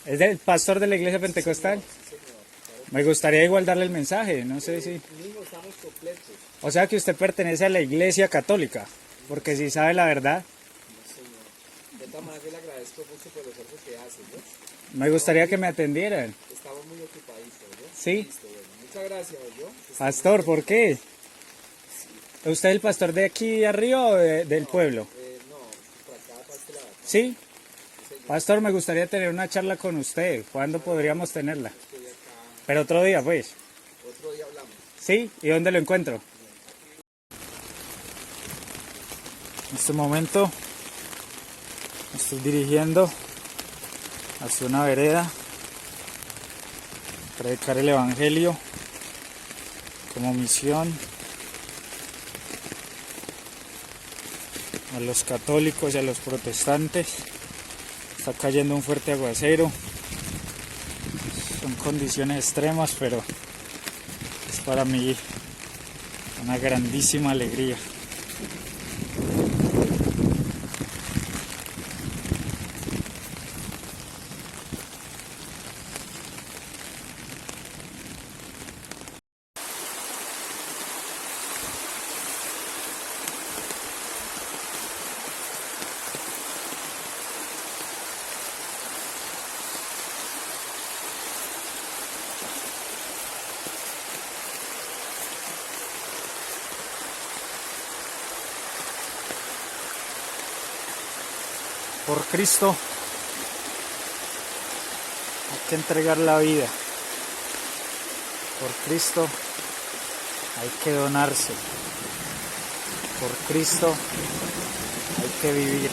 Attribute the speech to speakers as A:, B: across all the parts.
A: ¿Es del pastor de la iglesia pentecostal? Me gustaría igual darle el mensaje, no sé si... O sea que usted pertenece a la iglesia católica, porque si sabe la verdad.
B: De todas maneras, yo le agradezco mucho por el esfuerzo que hace, ¿no?
A: Me gustaría que me atendieran.
B: Estamos muy ocupaditos, ¿no?
A: Sí.
B: Listo, bueno. Muchas gracias, ¿yo?
A: Pastor, ¿por qué? ¿Usted es el pastor de aquí arriba o del pueblo?
B: No, por acá, para este lado.
A: Sí. Pastor, me gustaría tener una charla con usted. ¿Cuándo podríamos tenerla?
B: Estoy acá.
A: Pero otro día, pues.
B: Otro día hablamos.
A: ¿Sí? ¿Y dónde lo encuentro? En este momento me estoy dirigiendo hacia una vereda, predicar el evangelio como misión a los católicos y a los protestantes. Está cayendo un fuerte aguacero, son condiciones extremas, pero es para mí una grandísima alegría. Por Cristo hay que entregar la vida. Por Cristo hay que donarse. Por Cristo hay que vivir.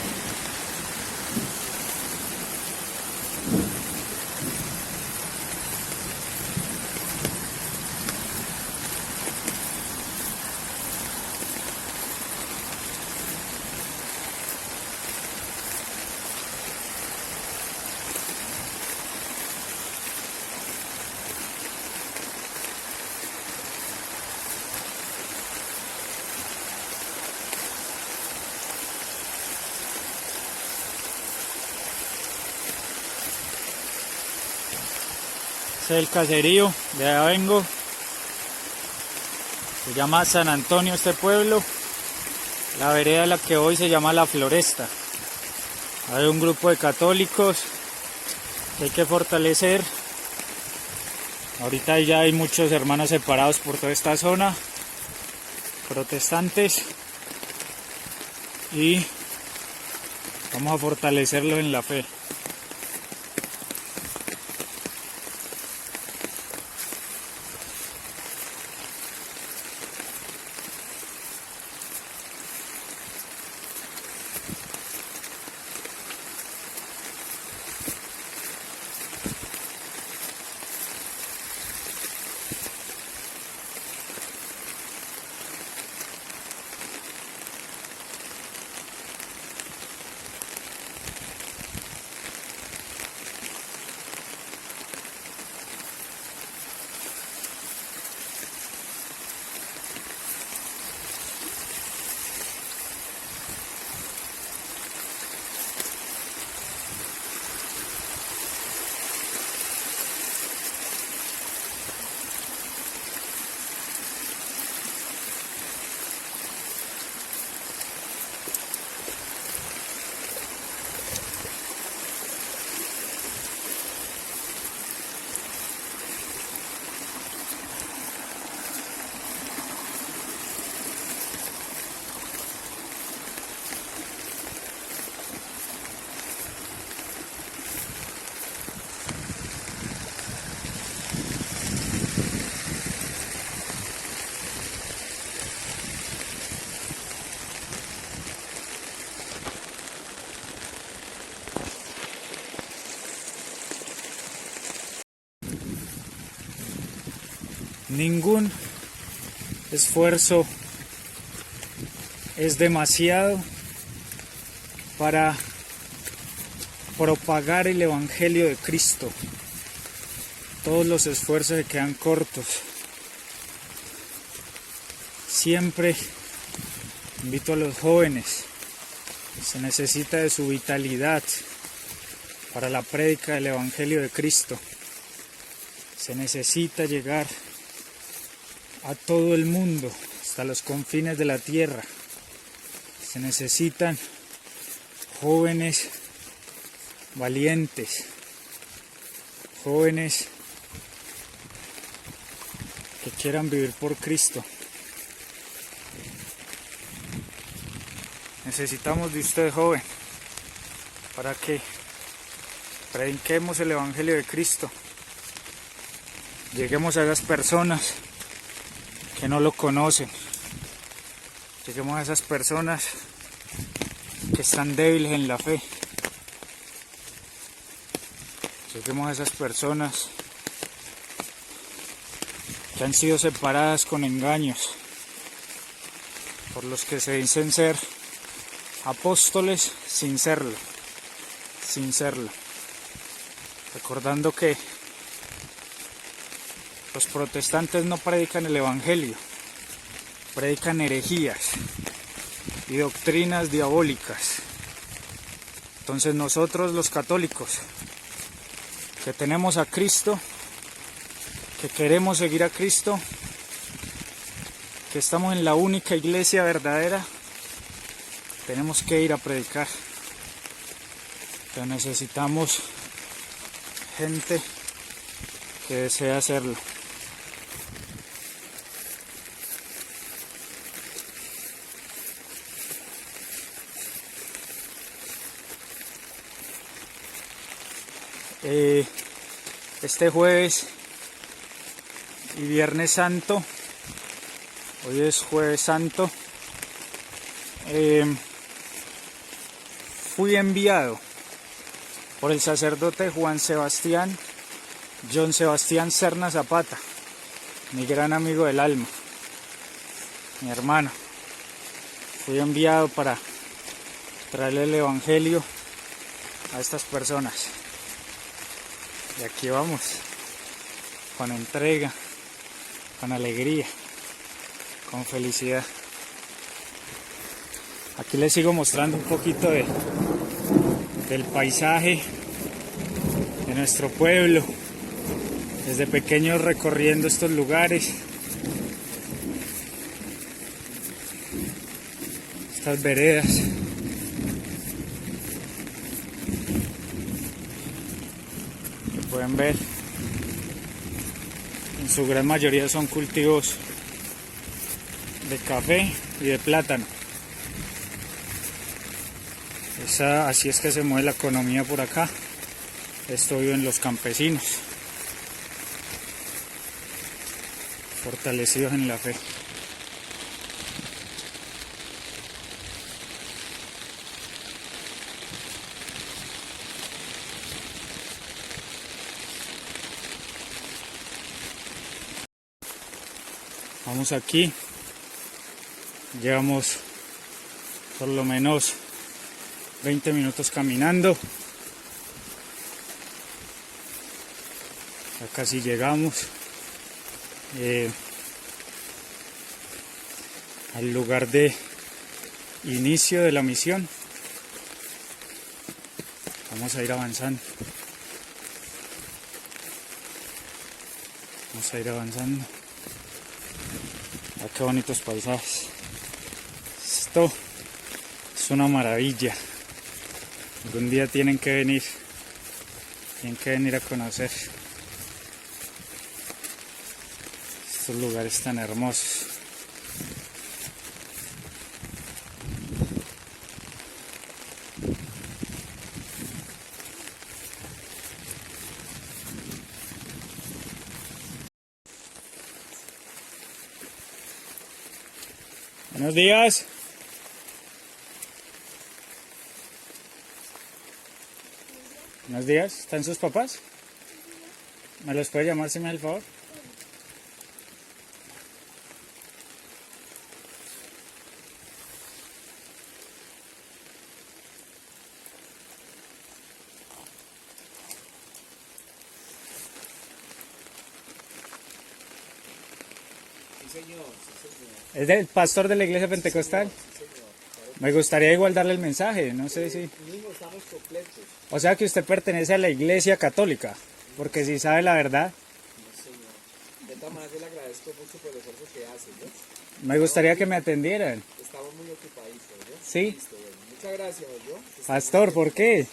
A: Este es el caserío, de allá vengo. Se llama San Antonio este pueblo. La vereda en la que hoy se llama La Floresta. Hay un grupo de católicos que hay que fortalecer. Ahorita ya hay muchos hermanos separados por toda esta zona, protestantes, y vamos a fortalecerlo en la fe. Ningún esfuerzo es demasiado para propagar el Evangelio de Cristo. Todos los esfuerzos se quedan cortos. Siempre invito a los jóvenes, se necesita de su vitalidad para la prédica del Evangelio de Cristo. Se necesita llegar a todo el mundo, hasta los confines de la tierra. Se necesitan jóvenes valientes, jóvenes que quieran vivir por Cristo. Necesitamos de usted, joven, para que prediquemos el Evangelio de Cristo. Lleguemos a esas personas que no lo conocen. Lleguemos a esas personas que están débiles en la fe. Lleguemos a esas personas que han sido separadas con engaños, por los que se dicen ser apóstoles sin serlo. Recordando que los protestantes no predican el Evangelio, predican herejías y doctrinas diabólicas. Entonces nosotros los católicos, que tenemos a Cristo, que queremos seguir a Cristo, que estamos en la única iglesia verdadera, tenemos que ir a predicar. Pero necesitamos gente que desea hacerlo. Este jueves y Viernes Santo, hoy es Jueves Santo, fui enviado por el sacerdote John Sebastián Serna Zapata, mi gran amigo del alma, mi hermano. Fui enviado para traerle el Evangelio a estas personas. Y aquí vamos, con entrega, con alegría, con felicidad. Aquí les sigo mostrando un poquito del paisaje de nuestro pueblo, desde pequeños recorriendo estos lugares, estas veredas. Pueden ver, en su gran mayoría son cultivos de café y de plátano. Así es que se mueve la economía por acá. Esto viven los campesinos, fortalecidos en la fe. Vamos aquí, llevamos por lo menos 20 minutos caminando, ya casi llegamos al lugar de inicio de la misión. Vamos a ir avanzando. Ah, qué bonitos paisajes. Esto es una maravilla. Algún día tienen que venir a conocer estos lugares tan hermosos. Buenos días. Buenos días. ¿Están sus papás? ¿Me los puede llamar si me hace el favor?
B: Sí, señor, sí, señor.
A: ¿Es del pastor de la iglesia pentecostal?
B: Sí, señor, claro
A: Me gustaría igual darle el mensaje, no sé si...
B: Mismo estamos completos.
A: O sea que usted pertenece a la Iglesia Católica, porque si sabe la verdad,
B: No, señor. De todas maneras, yo le agradezco mucho por el esfuerzo que hace, ¿no?
A: me gustaría que me atendieran.
B: Estamos muy ocupaditos, ¿no?
A: Sí.
B: Listo, bueno. Muchas gracias, ¿yo?
A: Pastor, ¿por qué?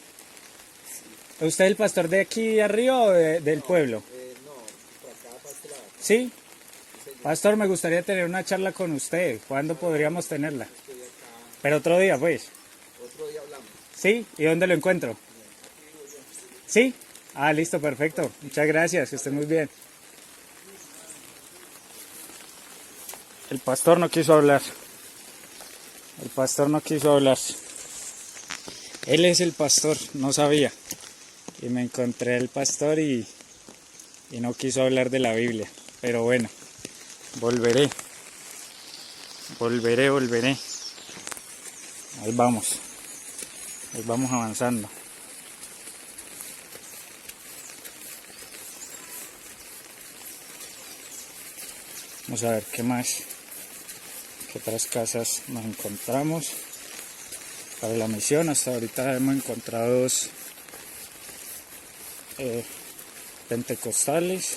A: ¿Usted es el pastor de aquí arriba o del pueblo?
B: No, por acá, para este lado.
A: Sí. Pastor, me gustaría tener una charla con usted. ¿Cuándo podríamos tenerla?
B: Estoy acá.
A: Pero otro día, pues.
B: Otro día hablamos.
A: ¿Sí? ¿Y dónde lo encuentro? ¿Sí? Ah, listo, perfecto. Muchas gracias, que esté muy bien. El pastor no quiso hablar. El pastor no quiso hablar. Él es el pastor, no sabía. Y me encontré el pastor y no quiso hablar de la Biblia. Pero bueno, volveré. Volveré. Ahí vamos. Ahí vamos avanzando. Vamos a ver qué más, qué otras casas nos encontramos para la misión. Hasta ahorita hemos encontrado dos pentecostales.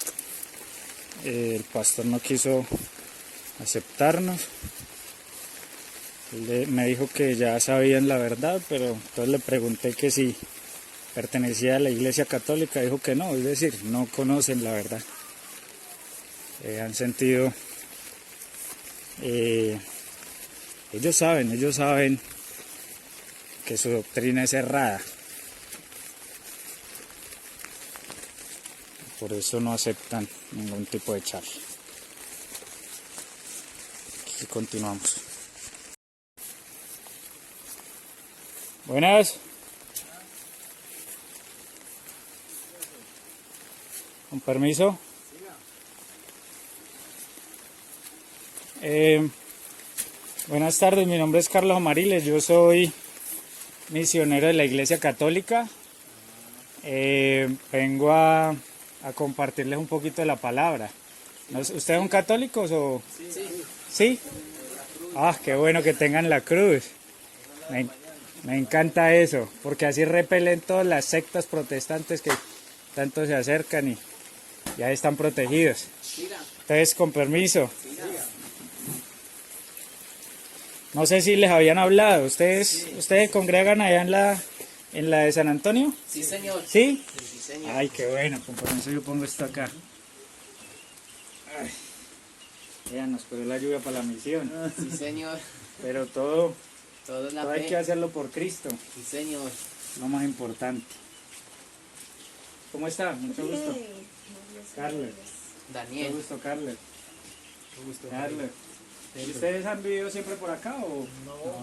A: El pastor no quiso aceptarnos. Me dijo que ya sabían la verdad, pero entonces le pregunté que si pertenecía a la Iglesia Católica. Dijo que no, es decir, no conocen la verdad. Han sentido, ellos saben que su doctrina es errada, por eso no aceptan ningún tipo de charla. Aquí continuamos. Buenas. Con permiso. Buenas tardes, mi nombre es Carlos Amariles, yo soy misionero de la Iglesia Católica. Vengo a compartirles un poquito de la palabra. ¿Ustedes son católicos o...? Sí. Ah, qué bueno que tengan la cruz. Me encanta eso, porque así repelen todas las sectas protestantes que tanto se acercan y ya están protegidos. Entonces, con permiso. No sé si les habían hablado. ¿Ustedes congregan allá en la de San Antonio?
C: Sí, señor.
A: ¿Sí?
C: Sí, señor.
A: Ay, qué bueno. Con permiso yo pongo esto acá. Ay, ya nos pegó la lluvia para la misión.
C: Sí, señor.
A: Pero todo
C: Todo es la
A: hay
C: fe.
A: que hacerlo por Cristo.
C: Sí, señor.
A: Lo más importante. ¿Cómo está? Mucho gusto. Carlos. Mucho
C: Daniel.
A: gusto, Carlos. Carlos. ¿Y ustedes han vivido siempre por acá o...?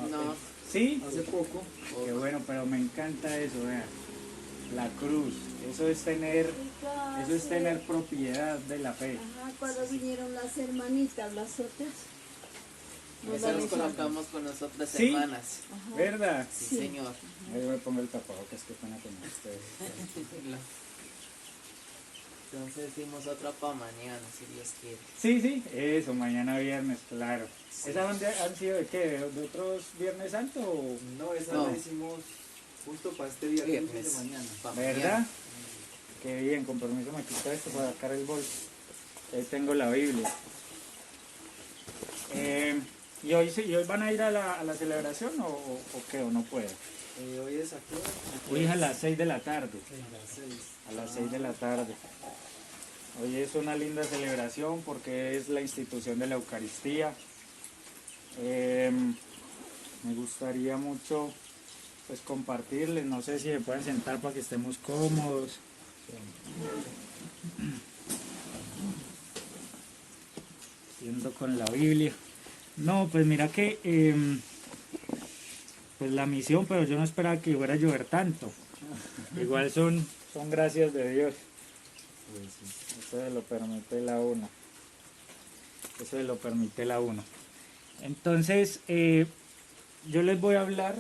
C: No.
A: ¿Sí?
B: Hace poco.
A: Qué bueno, pero me encanta eso, vean. La cruz, eso es tener propiedad de la fe.
D: Ajá, cuando vinieron las hermanitas, las otras.
C: Eso nos colocamos con nosotras
A: ¿Sí?
C: hermanas.
D: Ajá.
A: ¿Verdad?
C: Sí, señor.
A: Ahí me pongo el tapabocas, que pena con ustedes.
C: Entonces hicimos otra para mañana, si Dios quiere.
A: Sí, eso, mañana viernes, claro. ¿Esas han sido de qué? ¿De otros Viernes Santo o...?
B: No, esa
C: No.
B: la hicimos justo para este día,
C: Viernes.
B: de mañana.
C: Pa'
A: ¿Verdad?
C: mañana.
A: Qué bien, con permiso me quito esto para sacar el bolso. Ahí tengo la Biblia. ¿Y hoy van a ir a la celebración o qué? ¿O no pueden?
B: Hoy es aquí.
A: Hoy es a las 6 de la tarde.
B: A las 6.
A: A las 6 de la tarde. Hoy es una linda celebración porque es la institución de la Eucaristía. Me gustaría mucho pues compartirles, no sé si se pueden sentar para que estemos cómodos. Yendo con la Biblia. No, pues mira que pues la misión, pero yo no esperaba que fuera a llover tanto. Igual son gracias de Dios. Eso se lo permite la una. Eso se lo permite la uno. Entonces, yo les voy a hablar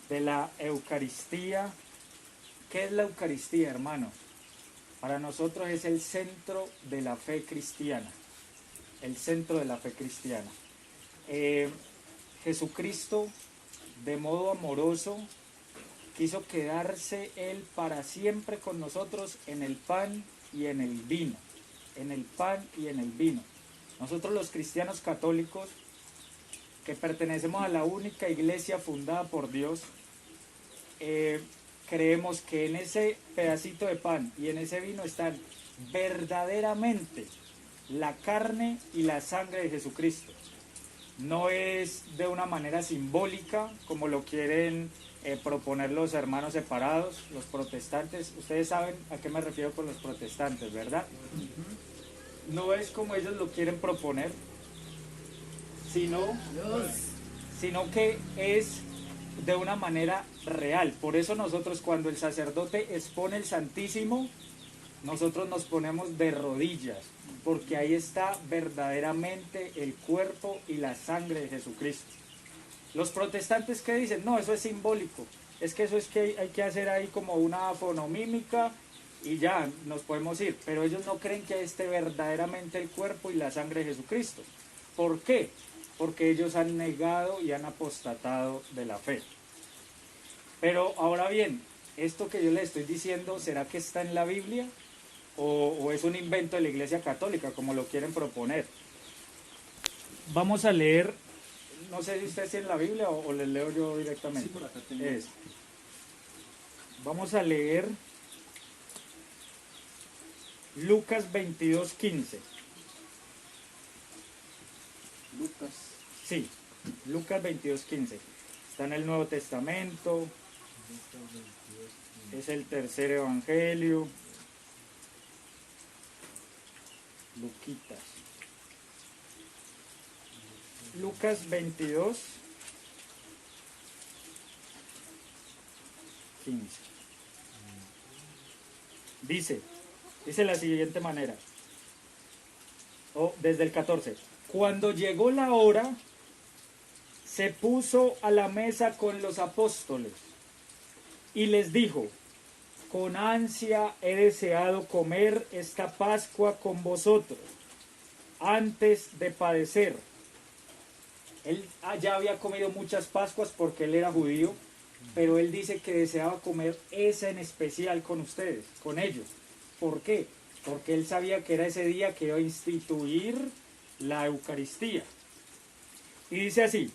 A: de la Eucaristía. ¿Qué es la Eucaristía, hermano? Para nosotros es el centro de la fe cristiana. El centro de la fe cristiana. Jesucristo, de modo amoroso, quiso quedarse Él para siempre con nosotros en el pan y en el vino. En el pan y en el vino. Nosotros los cristianos católicos, que pertenecemos a la única iglesia fundada por Dios, creemos que en ese pedacito de pan y en ese vino están verdaderamente la carne y la sangre de Jesucristo. No es de una manera simbólica como lo quieren proponer los hermanos separados, los protestantes. Ustedes saben a qué me refiero con los protestantes, ¿verdad? No es como ellos lo quieren proponer, sino que es de una manera real. Por eso nosotros, cuando el sacerdote expone el Santísimo, nosotros nos ponemos de rodillas, porque ahí está verdaderamente el cuerpo y la sangre de Jesucristo. Los protestantes, ¿qué dicen? No, eso es simbólico, es que eso es que hay que hacer ahí como una fonomímica y ya nos podemos ir, pero ellos no creen que esté verdaderamente el cuerpo y la sangre de Jesucristo. ¿Por qué? Porque ellos han negado y han apostatado de la fe. Pero ahora bien, esto que yo les estoy diciendo, ¿será que está en la Biblia? ¿O es un invento de la Iglesia Católica, como lo quieren proponer? Vamos a leer, no sé si ustedes tienen la Biblia o les leo yo directamente.
B: Sí, por acá tengo.
A: Vamos a leer Lucas 22:15.
B: Lucas.
A: Sí, Lucas 22:15. Está en el Nuevo Testamento. Es el tercer evangelio. Luquitas. Lucas 22:15. Dice la siguiente manera. Desde el 14. Cuando llegó la hora, se puso a la mesa con los apóstoles y les dijo: con ansia he deseado comer esta Pascua con vosotros antes de padecer. Él ya había comido muchas Pascuas porque él era judío, pero él dice que deseaba comer esa en especial con ustedes, con ellos. ¿Por qué? Porque él sabía que era ese día que iba a instituir la Eucaristía. Y dice así: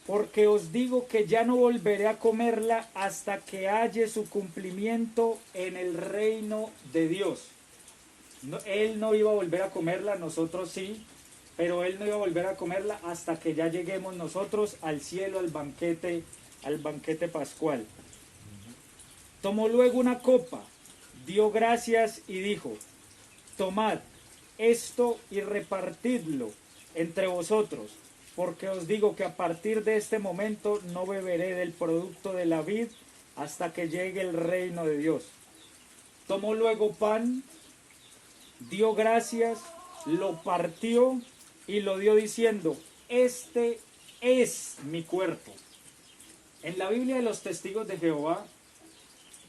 A: porque os digo que ya no volveré a comerla hasta que halle su cumplimiento en el reino de Dios. Él no iba a volver a comerla, nosotros sí, pero él no iba a volver a comerla hasta que ya lleguemos nosotros al cielo, al banquete pascual. Tomó luego una copa, dio gracias y dijo: tomad esto y repartidlo entre vosotros, porque os digo que a partir de este momento no beberé del producto de la vid hasta que llegue el reino de Dios. Tomó luego pan, dio gracias, lo partió y lo dio diciendo: este es mi cuerpo. En la Biblia de los Testigos de Jehová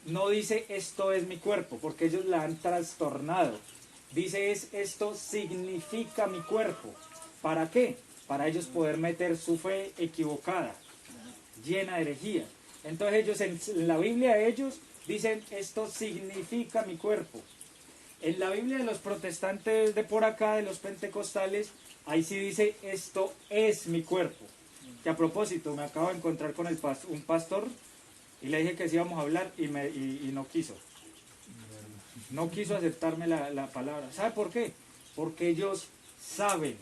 A: no dice esto es mi cuerpo, porque ellos la han trastornado. Dice esto significa mi cuerpo. ¿Para qué? Para ellos poder meter su fe equivocada, llena de herejía. Entonces ellos, en la Biblia de ellos, dicen esto significa mi cuerpo. En la Biblia de los protestantes de por acá, de los pentecostales, ahí sí dice esto es mi cuerpo. Que a propósito, me acabo de encontrar con un pastor y le dije que sí íbamos a hablar y no quiso. No quiso aceptarme la palabra. ¿Sabe por qué? Porque ellos saben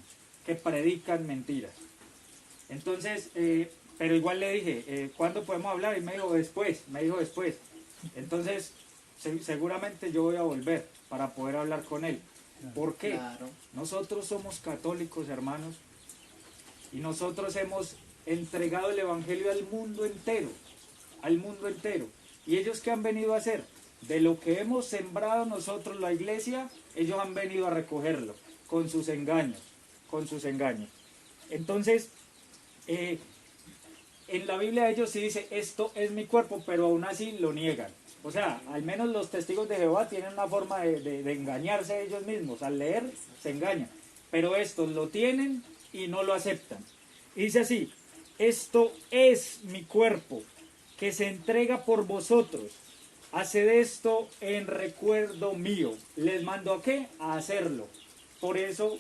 A: que predican mentiras. Entonces, pero igual le dije, ¿cuándo podemos hablar? Y me dijo después. Entonces, seguramente yo voy a volver para poder hablar con él. ¿Por qué?
C: Claro.
A: Nosotros somos católicos, hermanos, y nosotros hemos entregado el evangelio al mundo entero. ¿Y ellos qué han venido a hacer? De lo que hemos sembrado nosotros, la iglesia, ellos han venido a recogerlo con sus engaños. Entonces, en la Biblia de ellos sí dice esto es mi cuerpo, pero aún así lo niegan. O sea, al menos los testigos de Jehová tienen una forma de engañarse ellos mismos. Al leer se engañan, pero estos lo tienen y no lo aceptan. Y dice así: esto es mi cuerpo, que se entrega por vosotros. Haced esto en recuerdo mío. ¿Les mando a qué? A hacerlo. Por eso,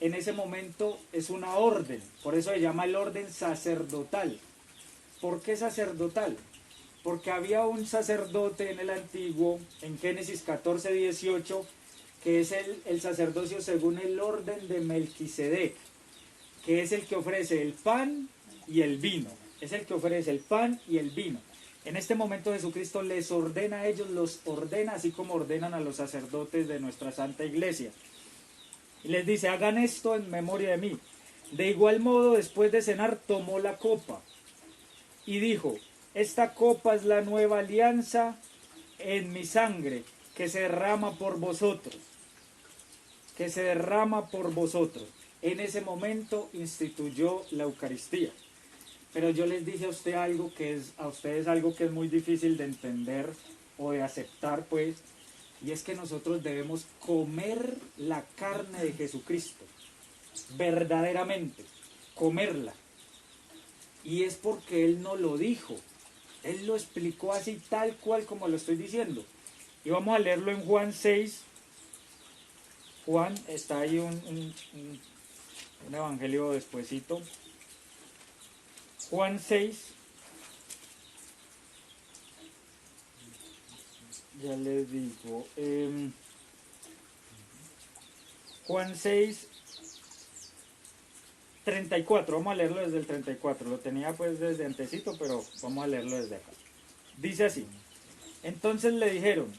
A: en ese momento es una orden. Por eso se llama el orden sacerdotal. ¿Por qué sacerdotal? Porque había un sacerdote en el antiguo, en Génesis 14, 18, que es el sacerdocio según el orden de Melquisedec, que es el que ofrece el pan y el vino. Es el que ofrece el pan y el vino. En este momento Jesucristo les ordena a ellos, los ordena así como ordenan a los sacerdotes de nuestra Santa Iglesia. Y les dice: hagan esto en memoria de mí. De igual modo, después de cenar, tomó la copa y dijo: esta copa es la nueva alianza en mi sangre, que se derrama por vosotros. Que se derrama por vosotros. En ese momento instituyó la Eucaristía. Pero yo les dije a ustedes algo que es muy difícil de entender o de aceptar, pues, y es que nosotros debemos comer la carne de Jesucristo, verdaderamente, comerla. Y es porque Él no lo dijo, Él lo explicó así tal cual como lo estoy diciendo. Y vamos a leerlo en Juan 6. Juan, está ahí un evangelio despuesito. Juan 6, ya les digo, Juan 6, 34, vamos a leerlo desde el 34, lo tenía pues desde antecito, pero vamos a leerlo desde acá. Dice así: entonces le dijeron: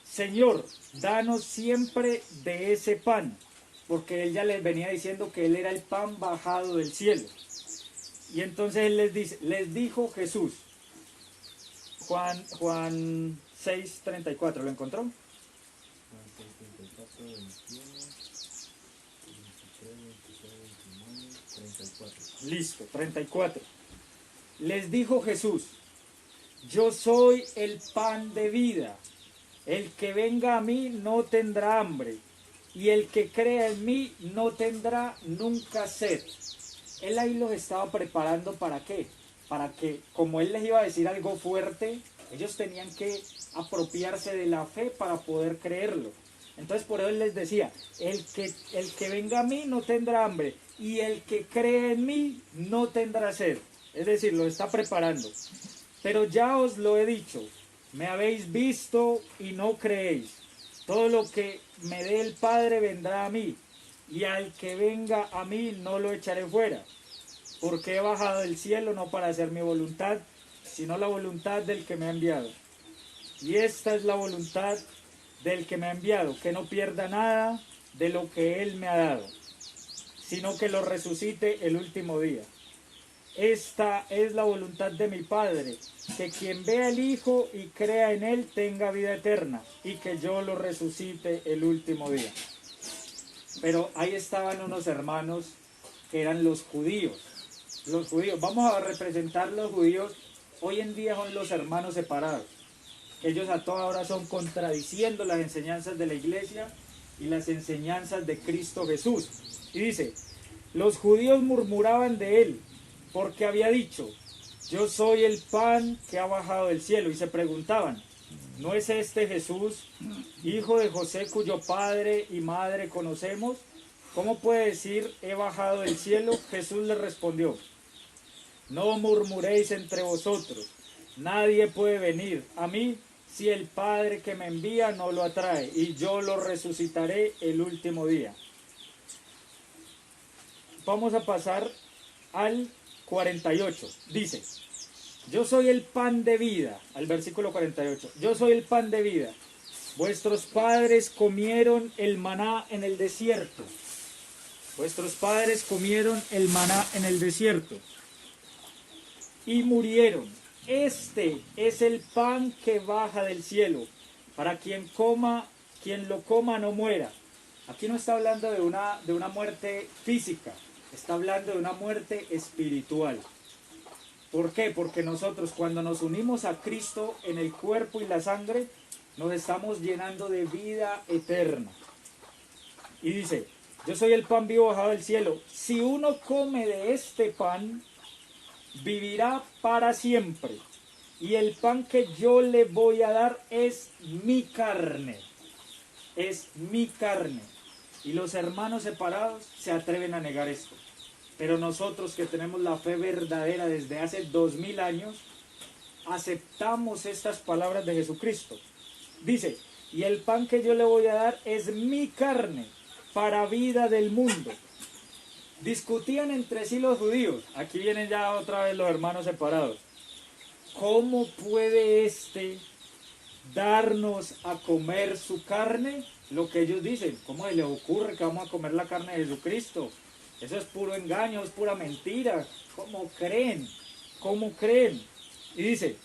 A: Señor, danos siempre de ese pan, porque él ya les venía diciendo que él era el pan bajado del cielo. Y entonces él les dijo Jesús, Juan 6, 34, ¿lo encontró?
B: Juan 6, 34, 21, 23, 26, 29, 34.
A: Listo, 34. Les dijo Jesús: yo soy el pan de vida. El que venga a mí no tendrá hambre, y el que crea en mí no tendrá nunca sed. Él ahí los estaba preparando, ¿para qué? Para que, como él les iba a decir algo fuerte, ellos tenían que apropiarse de la fe para poder creerlo. Entonces por eso él les decía: el que venga a mí no tendrá hambre, y el que cree en mí no tendrá sed. Es decir, lo está preparando. Pero ya os lo he dicho, me habéis visto y no creéis. Todo lo que me dé el Padre vendrá a mí, y al que venga a mí no lo echaré fuera, porque he bajado del cielo no para hacer mi voluntad, sino la voluntad del que me ha enviado. Y esta es la voluntad del que me ha enviado, que no pierda nada de lo que él me ha dado, sino que lo resucite el último día. Esta es la voluntad de mi Padre, que quien vea al Hijo y crea en él tenga vida eterna, y que yo lo resucite el último día. Pero ahí estaban unos hermanos que eran los judíos. Los judíos, vamos a representar los judíos, hoy en día son los hermanos separados. Ellos a toda hora son contradiciendo las enseñanzas de la iglesia y las enseñanzas de Cristo Jesús. Y dice: los judíos murmuraban de él, porque había dicho: yo soy el pan que ha bajado del cielo. Y se preguntaban: ¿no es este Jesús, hijo de José, cuyo padre y madre conocemos? ¿Cómo puede decir he bajado del cielo? Jesús les respondió: no murmuréis entre vosotros. Nadie puede venir a mí si el Padre que me envía no lo atrae, y yo lo resucitaré el último día. Vamos a pasar al 48. Dice: yo soy el pan de vida. Al versículo 48. Yo soy el pan de vida. Vuestros padres comieron el maná en el desierto. Vuestros padres comieron el maná en el desierto y murieron. Este es el pan que baja del cielo, para quien lo coma no muera. Aquí no está hablando de una muerte física, está hablando de una muerte espiritual. ¿Por qué? Porque nosotros, cuando nos unimos a Cristo en el cuerpo y la sangre, nos estamos llenando de vida eterna. Y dice: Yo soy el pan vivo bajado del cielo. Si uno come de este pan, vivirá para siempre. Y el pan que yo le voy a dar es mi carne. Es mi carne. Y los hermanos separados se atreven a negar esto. Pero nosotros que tenemos la fe verdadera desde hace 2000 años, aceptamos estas palabras de Jesucristo. Dice, y el pan que yo le voy a dar es mi carne para vida del mundo. Discutían entre sí los judíos. Aquí vienen ya otra vez los hermanos separados. ¿Cómo puede este darnos a comer su carne? Lo que ellos dicen, ¿cómo les ocurre que vamos a comer la carne de Jesucristo? Eso es puro engaño, es pura mentira. ¿Cómo creen? ¿Cómo creen? Y dice,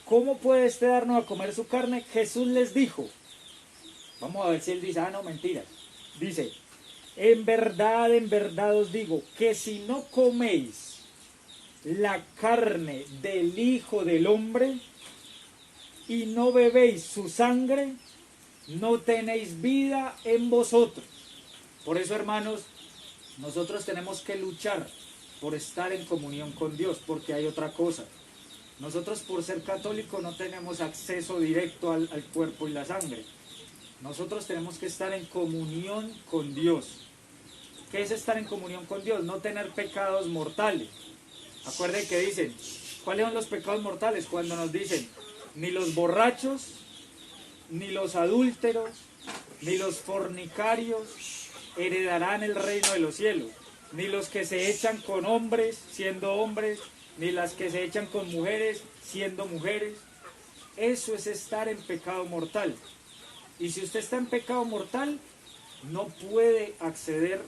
A: ¿cómo puede este darnos a comer su carne? Jesús les dijo, vamos a ver si él dice, no, mentiras. Dice, en verdad os digo, que si no coméis la carne del Hijo del Hombre y no bebéis su sangre, no tenéis vida en vosotros. Por eso, hermanos, nosotros tenemos que luchar por estar en comunión con Dios, porque hay otra cosa. Nosotros, por ser católicos, no tenemos acceso directo al cuerpo y la sangre. Nosotros tenemos que estar en comunión con Dios. ¿Qué es estar en comunión con Dios? No tener pecados mortales. Acuérdense que dicen, ¿cuáles son los pecados mortales? Cuando nos dicen, ni los borrachos, ni los adúlteros, ni los fornicarios heredarán el reino de los cielos, ni los que se echan con hombres siendo hombres, ni las que se echan con mujeres siendo mujeres. Eso es estar en pecado mortal. Y si usted está en pecado mortal, no puede acceder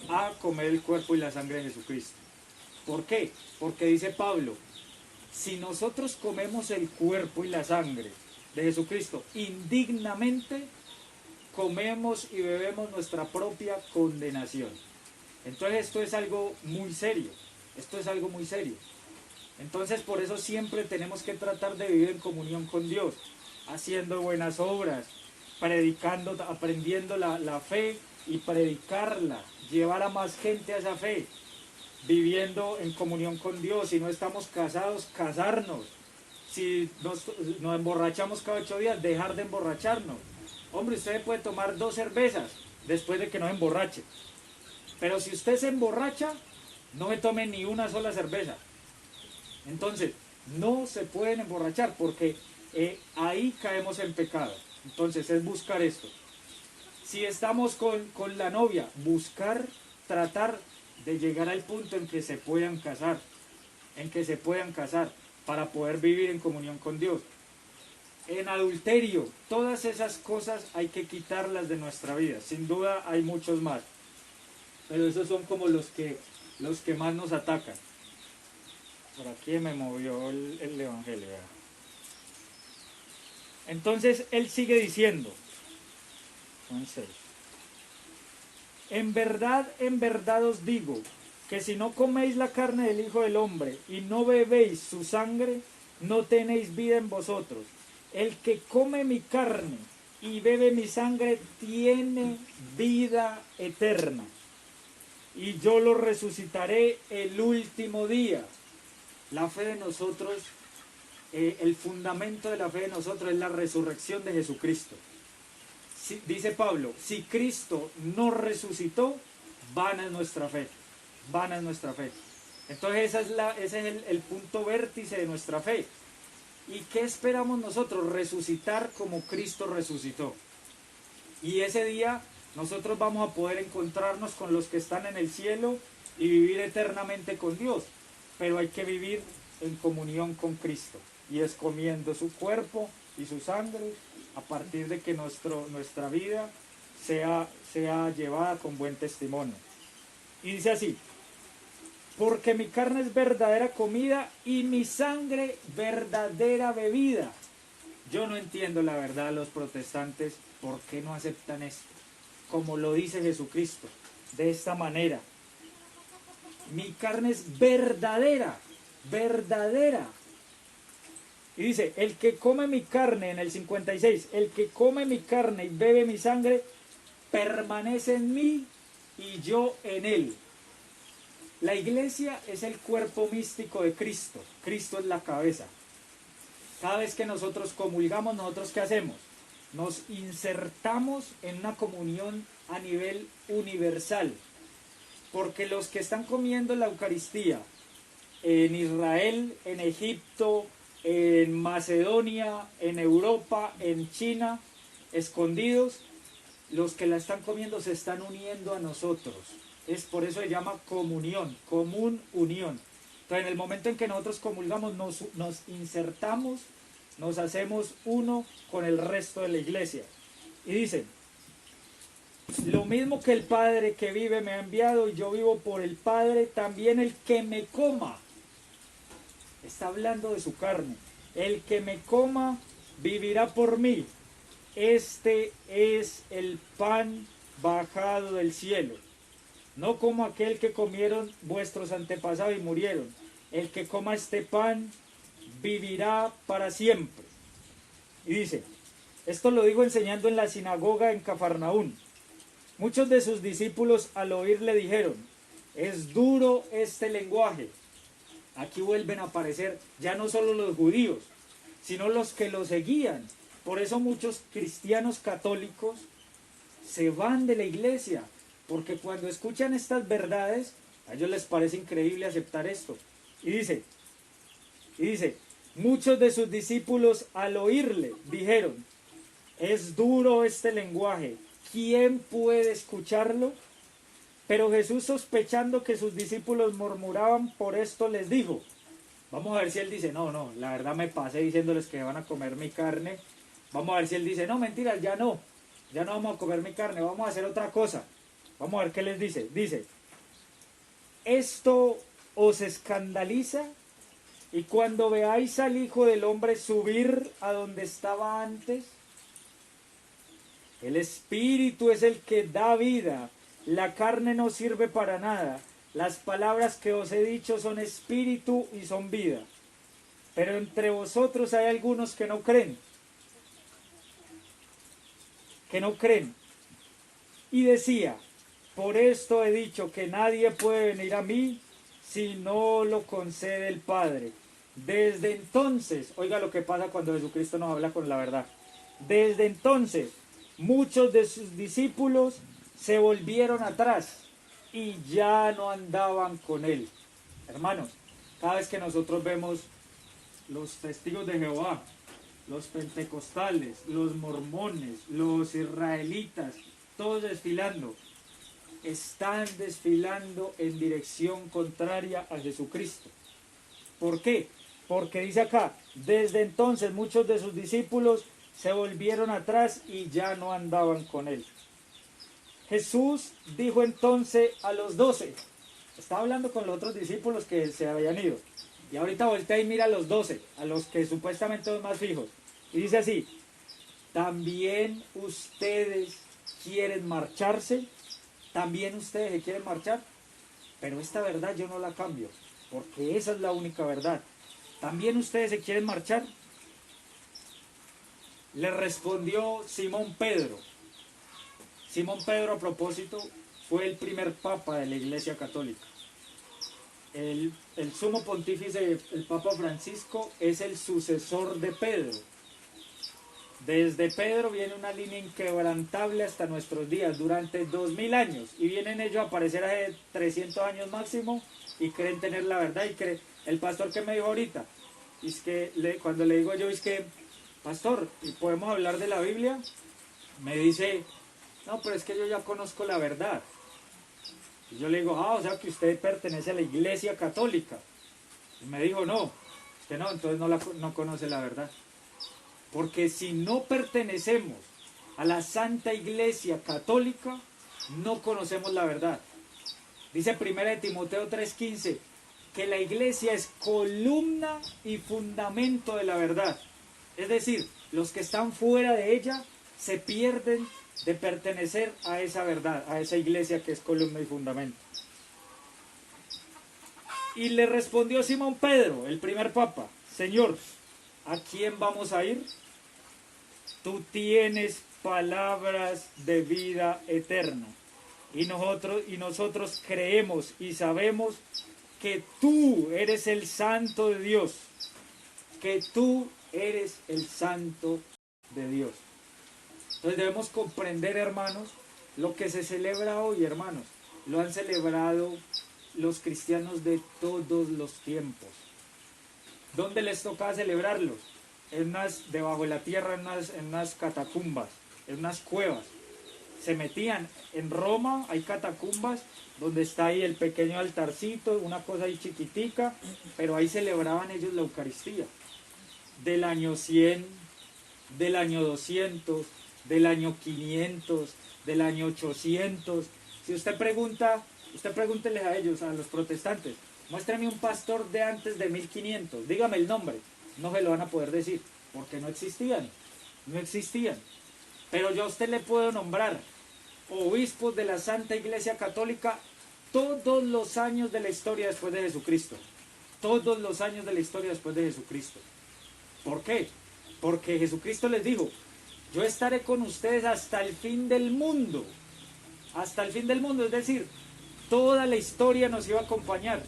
A: a comer el cuerpo y la sangre de Jesucristo. ¿Por qué? Porque dice Pablo, si nosotros comemos el cuerpo y la sangre de Jesucristo indignamente, comemos y bebemos nuestra propia condenación. Entonces esto es algo muy serio. Entonces por eso siempre tenemos que tratar de vivir en comunión con Dios, haciendo buenas obras, predicando, aprendiendo la fe y predicarla, llevar a más gente a esa fe, viviendo en comunión con Dios. Si no estamos casados, casarnos. Si nos emborrachamos cada 8 días, dejar de emborracharnos. Hombre, usted puede tomar 2 cervezas después de que no se emborrache. Pero si usted se emborracha, no me tome ni una sola cerveza. Entonces, no se pueden emborrachar porque ahí caemos en pecado. Entonces, es buscar esto. Si estamos con la novia, tratar de llegar al punto en que se puedan casar, para poder vivir en comunión con Dios. En adulterio, todas esas cosas hay que quitarlas de nuestra vida. Sin duda hay muchos más, pero esos son como los que más nos atacan. Por aquí me movió el evangelio, ¿verdad? Entonces él sigue diciendo, en verdad os digo, que si no coméis la carne del Hijo del Hombre y no bebéis su sangre, no tenéis vida en vosotros. El que come mi carne y bebe mi sangre tiene vida eterna, y yo lo resucitaré el último día. La fe de nosotros, el fundamento de la fe de nosotros es la resurrección de Jesucristo. Dice Pablo, si Cristo no resucitó, vana es nuestra fe. Entonces ese es el punto vértice de nuestra fe. ¿Y qué esperamos nosotros? Resucitar como Cristo resucitó. Y ese día nosotros vamos a poder encontrarnos con los que están en el cielo y vivir eternamente con Dios. Pero hay que vivir en comunión con Cristo. Y es comiendo su cuerpo y su sangre a partir de que nuestra vida sea llevada con buen testimonio. Y dice así, porque mi carne es verdadera comida y mi sangre verdadera bebida. Yo no entiendo la verdad, los protestantes, ¿por qué no aceptan esto? Como lo dice Jesucristo, de esta manera. Mi carne es verdadera. Y dice, el que come mi carne, en el 56, el que come mi carne y bebe mi sangre, permanece en mí y yo en él. La iglesia es el cuerpo místico de Cristo. Cristo es la cabeza. Cada vez que nosotros comulgamos, ¿nosotros qué hacemos? Nos insertamos en una comunión a nivel universal. Porque los que están comiendo la Eucaristía en Israel, en Egipto, en Macedonia, en Europa, en China, escondidos, los que la están comiendo se están uniendo a nosotros. Es por eso se llama comunión, común unión. Entonces, en el momento en que nosotros comulgamos, nos insertamos, nos hacemos uno con el resto de la iglesia. Y dice, lo mismo que el Padre que vive me ha enviado y yo vivo por el Padre, también el que me coma. Está hablando de su carne. El que me coma vivirá por mí. Este es el pan bajado del cielo. No como aquel que comieron vuestros antepasados y murieron. El que coma este pan vivirá para siempre. Y dice, esto lo digo enseñando en la sinagoga en Cafarnaún. Muchos de sus discípulos al oír le dijeron, es duro este lenguaje. Aquí vuelven a aparecer ya no solo los judíos, sino los que lo seguían. Por eso muchos cristianos católicos se van de la iglesia, porque cuando escuchan estas verdades, a ellos les parece increíble aceptar esto. Y dice, muchos de sus discípulos al oírle dijeron, es duro este lenguaje, ¿quién puede escucharlo? Pero Jesús, sospechando que sus discípulos murmuraban por esto, les dijo, vamos a ver si él dice, no, la verdad me pasé diciéndoles que van a comer mi carne. Vamos a ver si él dice, no, mentiras, ya no vamos a comer mi carne, vamos a hacer otra cosa. Vamos a ver qué les dice. Dice, esto os escandaliza, y cuando veáis al Hijo del Hombre subir a donde estaba antes, el Espíritu es el que da vida, la carne no sirve para nada. Las palabras que os he dicho son espíritu y son vida. Pero entre vosotros hay algunos que no creen. Y decía, por esto he dicho que nadie puede venir a mí si no lo concede el Padre. Desde entonces, oiga lo que pasa cuando Jesucristo nos habla con la verdad. Desde entonces, muchos de sus discípulos se volvieron atrás y ya no andaban con él. Hermanos, cada vez que nosotros vemos los testigos de Jehová, los pentecostales, los mormones, los israelitas, todos desfilando, están desfilando en dirección contraria a Jesucristo. ¿Por qué? Porque dice acá, desde entonces muchos de sus discípulos se volvieron atrás y ya no andaban con él. Jesús dijo entonces a los 12, estaba hablando con los otros discípulos que se habían ido, y ahorita voltea y mira a los 12, a los que supuestamente son más fijos, y dice así, ¿también ustedes quieren marcharse? ¿También ustedes se quieren marchar? Pero esta verdad yo no la cambio, porque esa es la única verdad. ¿También ustedes se quieren marchar? Le respondió Simón Pedro. Simón Pedro, a propósito, fue el primer papa de la Iglesia Católica. El sumo pontífice, el Papa Francisco, es el sucesor de Pedro. Desde Pedro viene una línea inquebrantable hasta nuestros días, durante 2000 años, y vienen ellos a aparecer hace 300 años máximo, y creen tener la verdad, y el pastor que me dijo ahorita, es que cuando le digo yo, es que, pastor, ¿y podemos hablar de la Biblia? Me dice, no, pero es que yo ya conozco la verdad. Y yo le digo, o sea que usted pertenece a la Iglesia Católica. Y me dijo, no, que no, entonces no conoce la verdad. Porque si no pertenecemos a la Santa Iglesia Católica, no conocemos la verdad. Dice 1 Timoteo 3:15, que la Iglesia es columna y fundamento de la verdad. Es decir, los que están fuera de ella se pierden de pertenecer a esa verdad, a esa iglesia que es columna y fundamento. Y le respondió Simón Pedro, el primer papa, Señor, ¿a quién vamos a ir? Tú tienes palabras de vida eterna. Y nosotros creemos y sabemos que tú eres el santo de Dios. Que tú eres el santo de Dios. Entonces debemos comprender, hermanos, lo que se celebra hoy, hermanos. Lo han celebrado los cristianos de todos los tiempos. ¿Dónde les tocaba celebrarlos? Debajo de la tierra, en unas catacumbas, en unas cuevas. Se metían. En Roma hay catacumbas donde está ahí el pequeño altarcito, una cosa ahí chiquitica, pero ahí celebraban ellos la Eucaristía. Del año 100, del año 200, del año 500, del año 800. Si usted pregunta, usted pregúntele a ellos, a los protestantes, muéstrame un pastor de antes de 1500, dígame el nombre. No se lo van a poder decir, porque no existían. Pero yo a usted le puedo nombrar obispos de la Santa Iglesia Católica todos los años de la historia después de Jesucristo. Todos los años de la historia después de Jesucristo. ¿Por qué? Porque Jesucristo les dijo, yo estaré con ustedes hasta el fin del mundo. Hasta el fin del mundo, es decir, toda la historia nos iba a acompañar.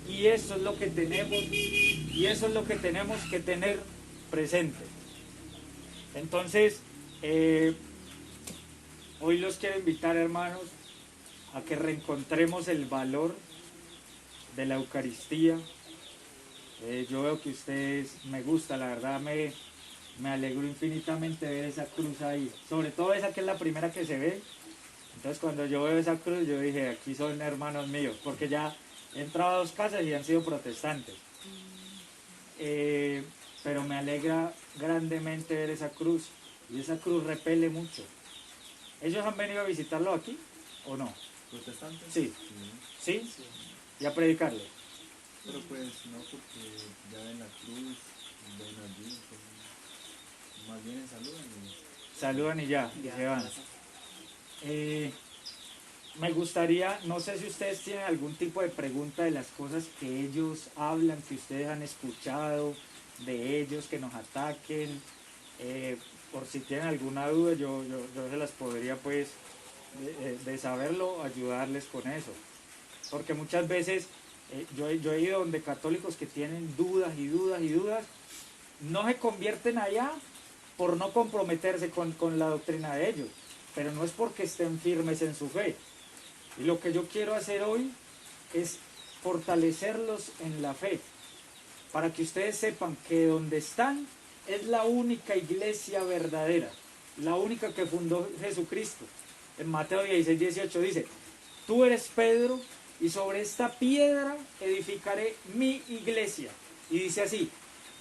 A: Y eso es lo que tenemos, que tener presente. Entonces, hoy los quiero invitar, hermanos, a que reencontremos el valor de la Eucaristía. Yo veo que ustedes me gusta, la verdad me alegro infinitamente ver esa cruz ahí, sobre todo esa que es la primera que se ve. Entonces cuando yo veo esa cruz yo dije, aquí son hermanos míos, porque ya he entrado a 2 casas y han sido protestantes. Pero me alegra grandemente ver esa cruz, y esa cruz repele mucho. ¿Ellos han venido a visitarlo aquí o no?
E: ¿Protestantes?
A: Sí. ¿Sí? Y a predicarle.
E: Pero pues no, porque ya ven la cruz, ven allí, pues, más bien saludan y...
A: Saludan y ya, y se van. Me gustaría, no sé si ustedes tienen algún tipo de pregunta de las cosas que ellos hablan, que ustedes han escuchado de ellos, que nos ataquen. Por si tienen alguna duda, yo se las podría, pues, de saberlo, ayudarles con eso. Porque muchas veces yo he ido donde católicos que tienen dudas y dudas y dudas, no se convierten allá por no comprometerse con la doctrina de ellos, pero no es porque estén firmes en su fe. Y lo que yo quiero hacer hoy es fortalecerlos en la fe, para que ustedes sepan que donde están es la única iglesia verdadera, la única que fundó Jesucristo. En Mateo 16, 18 dice, tú eres Pedro, y sobre esta piedra edificaré mi iglesia. Y dice así,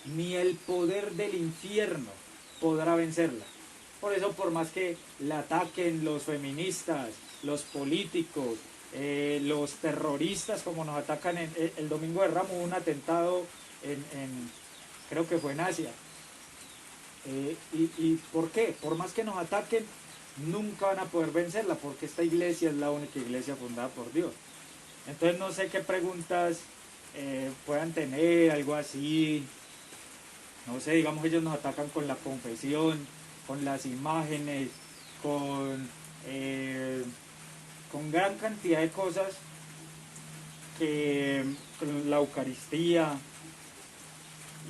A: ni el poder del infierno podrá vencerla. Por eso, por más que la ataquen los feministas, los políticos, los terroristas, como nos atacan el domingo de Ramos, un atentado creo que fue en Asia. ¿Y por qué? Por más que nos ataquen, nunca van a poder vencerla, porque esta iglesia es la única iglesia fundada por Dios. Entonces no sé qué preguntas puedan tener, algo así. No sé, digamos, ellos nos atacan con la confesión, con las imágenes, con gran cantidad de cosas, con la Eucaristía.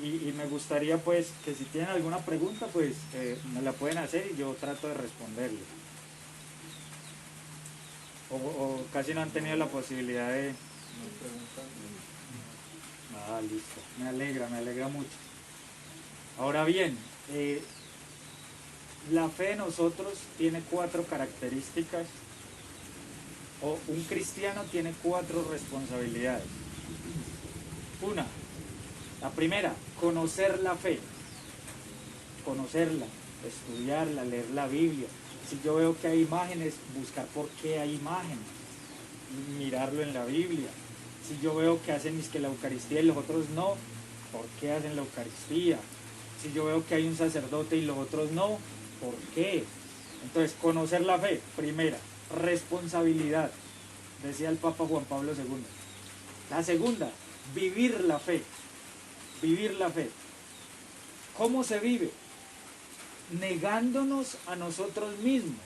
A: Y me gustaría, pues, que si tienen alguna pregunta, pues me la pueden hacer y yo trato de responderle. O casi no han tenido la posibilidad de...
E: No preguntan.
A: Ah, listo. Me alegra mucho. Ahora bien, la fe de nosotros tiene 4 características, o un cristiano tiene 4 responsabilidades. Una, la primera, conocer la fe, conocerla, estudiarla, leer la Biblia. Si yo veo que hay imágenes, buscar por qué hay imágenes, mirarlo en la Biblia. Si yo veo que hacen que la Eucaristía y los otros no, ¿por qué hacen la Eucaristía? Si yo veo que hay un sacerdote y los otros no, ¿por qué? Entonces, conocer la fe, primera, responsabilidad, decía el Papa Juan Pablo II. La segunda, vivir la fe, vivir la fe. ¿Cómo se vive? Negándonos a nosotros mismos.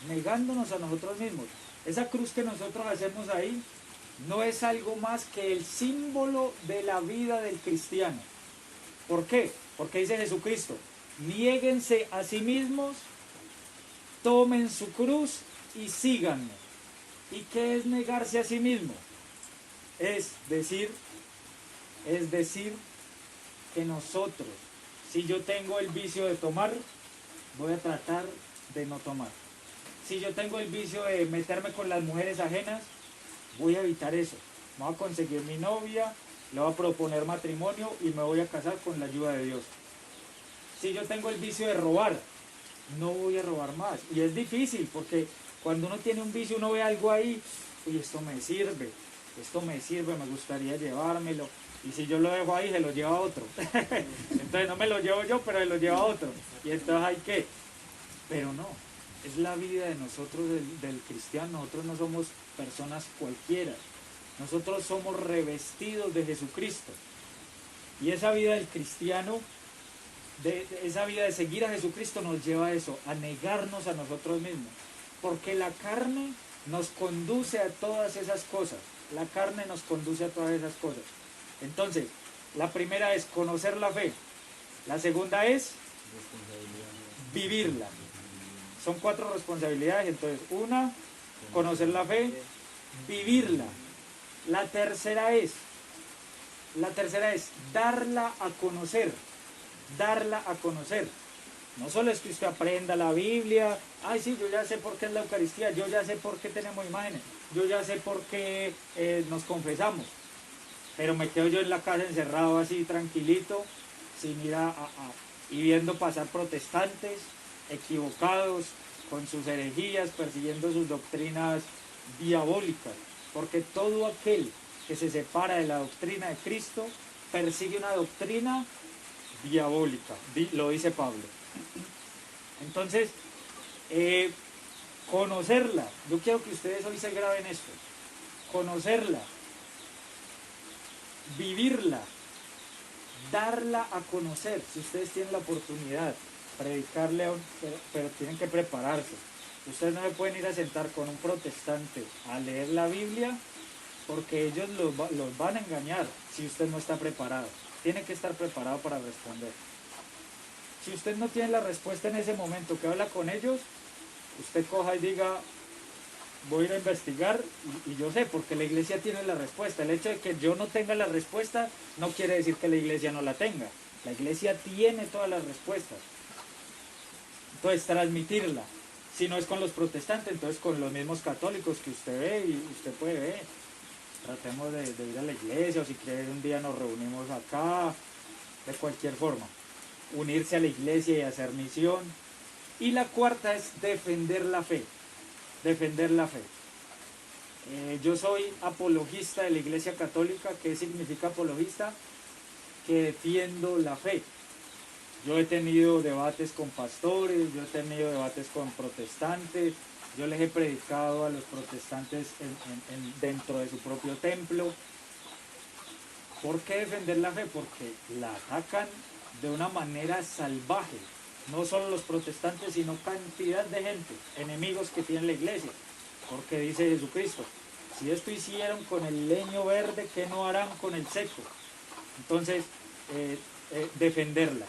A: Negándonos a nosotros mismos. Esa cruz que nosotros hacemos ahí no es algo más que el símbolo de la vida del cristiano. ¿Por qué? Porque dice Jesucristo, niéguense a sí mismos, tomen su cruz y síganme. ¿Y qué es negarse a sí mismo? Es decir que nosotros, si yo tengo el vicio de tomar, voy a tratar de no tomar. Si yo tengo el vicio de meterme con las mujeres ajenas, voy a evitar eso. Voy a conseguir mi novia, le voy a proponer matrimonio y me voy a casar con la ayuda de Dios. Si yo tengo el vicio de robar, no voy a robar más. Y es difícil porque cuando uno tiene un vicio, uno ve algo ahí, uy, esto me sirve, me gustaría llevármelo. Y si yo lo dejo ahí, se lo lleva otro. Entonces no me lo llevo yo, pero se lo lleva otro. Y entonces hay que. Pero no, es la vida de nosotros, del cristiano. Nosotros no somos personas cualquiera. Nosotros somos revestidos de Jesucristo. Y esa vida del cristiano, esa vida de seguir a Jesucristo nos lleva a eso, a negarnos a nosotros mismos. Porque la carne nos conduce a todas esas cosas. La carne nos conduce a todas esas cosas. Entonces, la primera es conocer la fe. La segunda es vivirla. Son 4 responsabilidades. Entonces, una, conocer la fe, vivirla. La tercera es darla a conocer. Darla a conocer. No solo es que usted aprenda la Biblia, ay sí, yo ya sé por qué es la Eucaristía, yo ya sé por qué tenemos imágenes, yo ya sé por qué nos confesamos, pero me quedo yo en la casa encerrado así tranquilito, sin ir y viendo pasar protestantes equivocados con sus herejías, persiguiendo sus doctrinas diabólicas, porque todo aquel que se separa de la doctrina de Cristo persigue una doctrina diabólica, lo dice Pablo. Entonces, conocerla, yo quiero que ustedes hoy se graben esto, conocerla, vivirla, darla a conocer, si ustedes tienen la oportunidad, predicarle, pero tienen que prepararse. Ustedes no se pueden ir a sentar con un protestante a leer la Biblia, porque ellos los van a engañar si usted no está preparado. Tiene que estar preparado para responder. Si usted no tiene la respuesta en ese momento que habla con ellos, usted coja y diga, voy a ir a investigar y yo sé, porque la iglesia tiene la respuesta. El hecho de que yo no tenga la respuesta no quiere decir que la iglesia no la tenga. La iglesia tiene todas las respuestas. Entonces, transmitirla. Si no es con los protestantes, entonces con los mismos católicos que usted ve y usted puede ver. Tratemos de ir a la iglesia, o si quiere un día nos reunimos acá, de cualquier forma. Unirse a la iglesia y hacer misión. Y la cuarta es defender la fe. Defender la fe. Yo soy apologista de la Iglesia Católica. ¿Qué significa apologista? Que defiendo la fe. Yo he tenido debates con pastores, yo he tenido debates con protestantes, yo les he predicado a los protestantes dentro de su propio templo. ¿Por qué defender la fe? Porque la atacan de una manera salvaje. No solo los protestantes, sino cantidad de gente, enemigos que tiene la iglesia. Porque dice Jesucristo, si esto hicieron con el leño verde, ¿qué no harán con el seco? Entonces, defenderla.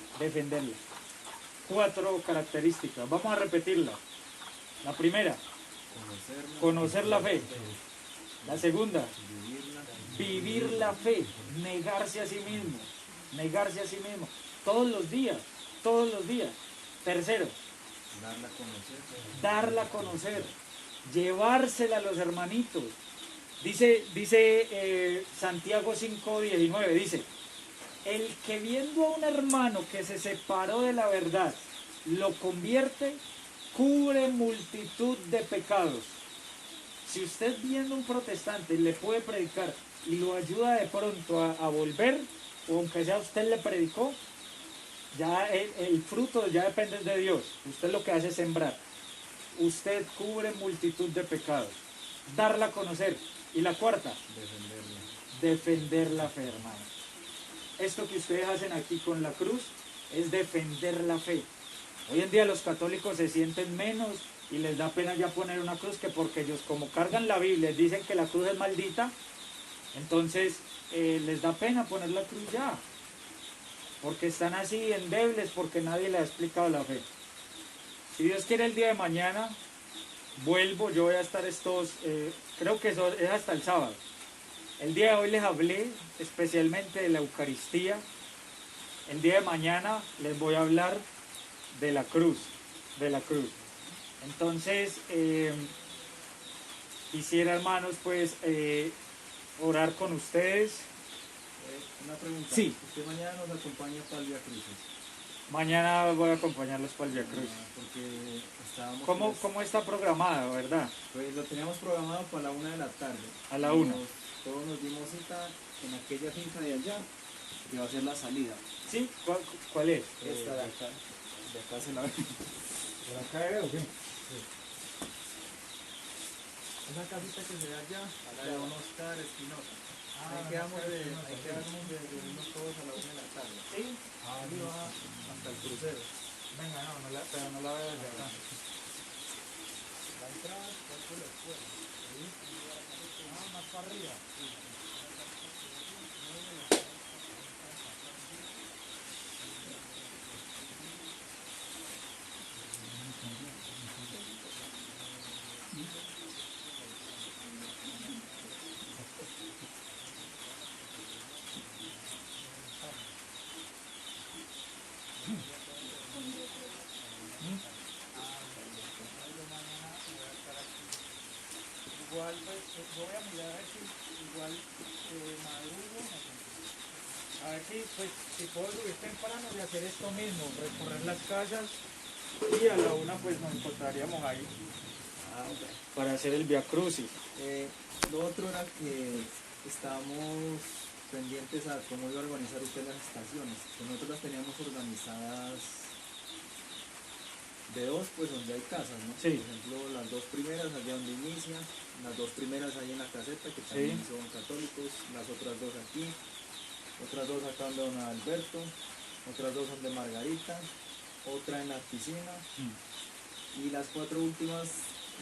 A: 4 características. Vamos a repetirla. La primera, conocer la fe. La segunda, vivir la fe, negarse a sí mismo. Todos los días. Tercero, darla a conocer, llevársela a los hermanitos. Dice Santiago 5:19, dice, el que viendo a un hermano que se separó de la verdad, lo convierte, cubre multitud de pecados. Si usted viendo a un protestante le puede predicar y lo ayuda de pronto a volver, o aunque sea usted le predicó, ya el fruto ya depende de Dios. Usted lo que hace es sembrar. Usted cubre multitud de pecados. Darla a conocer. Y la cuarta, defender la fe, hermano. Esto que ustedes hacen aquí con la cruz es defender la fe. Hoy en día los católicos se sienten menos y les da pena ya poner una cruz, que porque ellos como cargan la Biblia, dicen que la cruz es maldita, entonces les da pena poner la cruz ya, porque están así endebles, porque nadie les ha explicado la fe. Si Dios quiere, el día de mañana vuelvo, yo voy a estar creo que eso es hasta el sábado. El día de hoy les hablé especialmente de la Eucaristía. El día de mañana les voy a hablar de la cruz, Entonces, quisiera, hermanos, pues orar con ustedes.
E: Una pregunta.
A: Sí.
E: Usted mañana nos acompaña para el Vía Crucis.
A: Mañana voy a acompañarlos para el Vía Cruz.
E: Porque estábamos...
A: ¿Cómo está programado, verdad?
E: Pues lo teníamos programado para la 1 de la tarde.
A: A la 1.
E: Todos nos dimos cita en aquella finca de allá, que va a ser la salida.
A: ¿Sí? ¿Cuál es?
E: Esta de acá. De acá se la ve.
A: ¿Por acá era o qué?
E: Esa casita que se ve allá, la de Don Oscar Espinosa. Ahí
A: no
E: quedamos
A: sé,
E: de
A: no sé.
E: reunirnos todos a la 1 de la tarde.
A: ¿Sí?
E: Ahí va hasta el crucero.
A: Venga, pero no la veo desde acá.
E: La entrada es por la escuela.
A: Más para arriba. Igual, pues, voy a mirar a ver si igual madrugo. A ver si puedo subir temprano y hacer esto mismo, recorrer las casas, y a la 1 pues nos encontraríamos ahí para hacer el Via Crucis.
E: Lo otro era que estábamos pendientes a cómo iba a organizar usted las estaciones. Que nosotros las teníamos organizadas de dos, pues donde hay casas, ¿no?
A: Sí.
E: Por ejemplo, las dos primeras allá donde inicia, las dos primeras ahí en la caseta, que también son católicos, las otras dos aquí, otras dos acá donde Don Alberto, otras dos son de Margarita, otra en la piscina, y las cuatro últimas,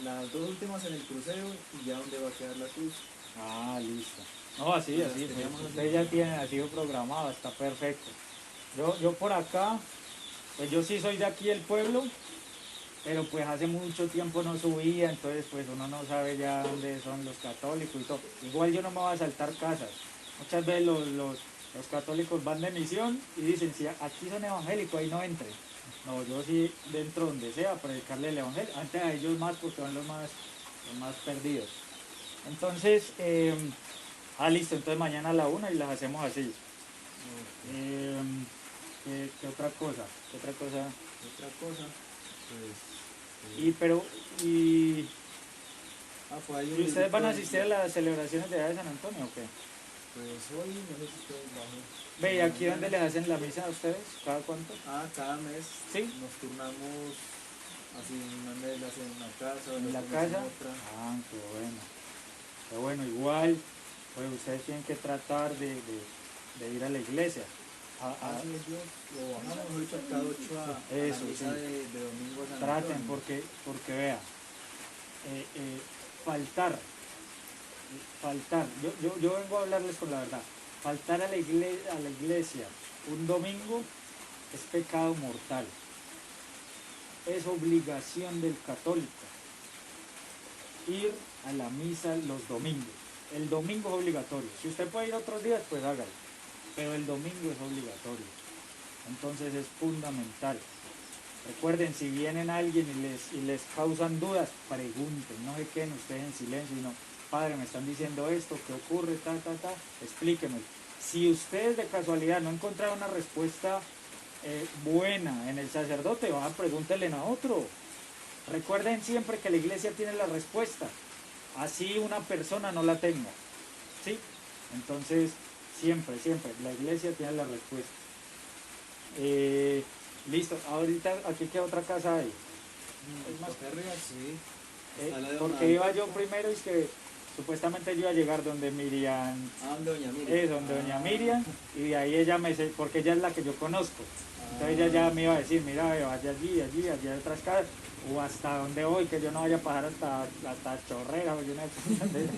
E: las dos últimas en el crucero, y ya donde va a quedar la cruz.
A: Ah, listo. No, así,
E: Las
A: así.
E: teníamos
A: Pues,
E: así.
A: usted ya tiene así programado, está perfecto. Yo por acá, pues yo sí soy de aquí del pueblo, pero pues hace mucho tiempo no subía, entonces pues uno no sabe ya dónde son los católicos y todo. Igual yo no me voy a saltar casas. Muchas veces los católicos van de misión y dicen, si aquí son evangélicos, ahí no entren. No, yo sí dentro donde sea, predicarle el evangelio, antes a ellos más porque son los más perdidos. Entonces, listo, entonces mañana a la 1 y las hacemos así. ¿Qué otra cosa?
E: Otra cosa, pues...
A: ¿Y
E: pues hay un
A: ustedes van a
E: librito
A: asistir a las celebraciones de allá de San Antonio o qué?
E: Pues hoy no sé si ustedes bajo.
A: Ve, ¿y aquí dónde les hacen la misa a ustedes? ¿Cada cuánto?
E: Cada mes
A: ¿Sí?
E: nos turnamos, así una mes la hacen en una casa,
A: ¿En la
E: otro mes
A: casa?
E: en otra.
A: Ah, qué bueno. Qué bueno, igual, pues ustedes tienen que tratar de ir a la iglesia.
E: Así es, Dios, lo bajamos mejor dicho cada 8 a la
A: Eso,
E: misa
A: sí.
E: de domingo a San
A: Traten,
E: Antonio.
A: porque vea, faltar, yo vengo a hablarles con la verdad, faltar a la iglesia un domingo es pecado mortal, es obligación del católico ir a la misa los domingos. El domingo es obligatorio, si usted puede ir otros días pues hágalo, pero el domingo es obligatorio, entonces es fundamental. Recuerden, si vienen alguien y les causan dudas, pregunten, no se queden ustedes en silencio, sino, padre, me están diciendo esto, ¿qué ocurre? Explíquenme. Si ustedes de casualidad no encontraron una respuesta buena en el sacerdote, pregúntenle a otro. Recuerden siempre que la iglesia tiene la respuesta, así una persona no la tenga, ¿sí? Entonces, siempre, la iglesia tiene la respuesta. Listo, ahorita aquí qué otra casa hay. Es más,
E: Arriba, sí. Está la de
A: porque iba yo primero y es que supuestamente yo iba a llegar donde Miriam,
E: donde Doña Miriam.
A: donde doña Miriam, y de ahí ella porque ella es la que yo conozco. Entonces ella ya me iba a decir, mira, vaya allí, allí, allí hay otras casas, o hasta donde voy, que yo no vaya a pasar hasta Chorrera, o yo no sé dónde.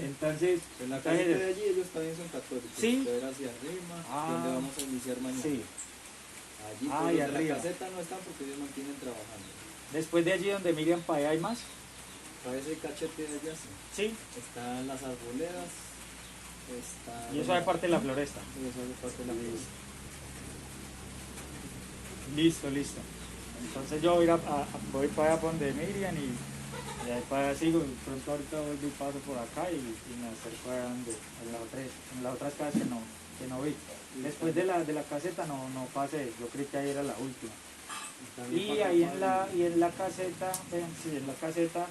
A: Entonces,
E: En la
A: entonces,
E: caseta de allí ellos también son católicos.
A: Sí.
E: De ver hacia arriba,
A: Ah.
E: donde vamos a iniciar mañana.
A: sí,
E: Allí,
A: Ah,
E: pero
A: y
E: los de
A: arriba.
E: la caseta no están porque ellos mantienen trabajando.
A: después de allí donde Miriam para allá hay más.
E: Para ese cachete de allá sí.
A: Sí,
E: Están las arboledas, está...
A: y eso hace parte de la floresta.
E: Sí, eso hace parte de la floresta.
A: Listo, listo. Entonces yo voy, voy para allá por donde Miriam y ahí para allá sigo. Pronto ahorita vuelvo y paso por acá y me acerco allá donde, en las otras casas que no vi. Después de la caseta no pasé, yo creí que ahí era la última.
E: También
A: Y
E: pasa
A: ahí
E: para-
A: en la caseta, sí, en la caseta,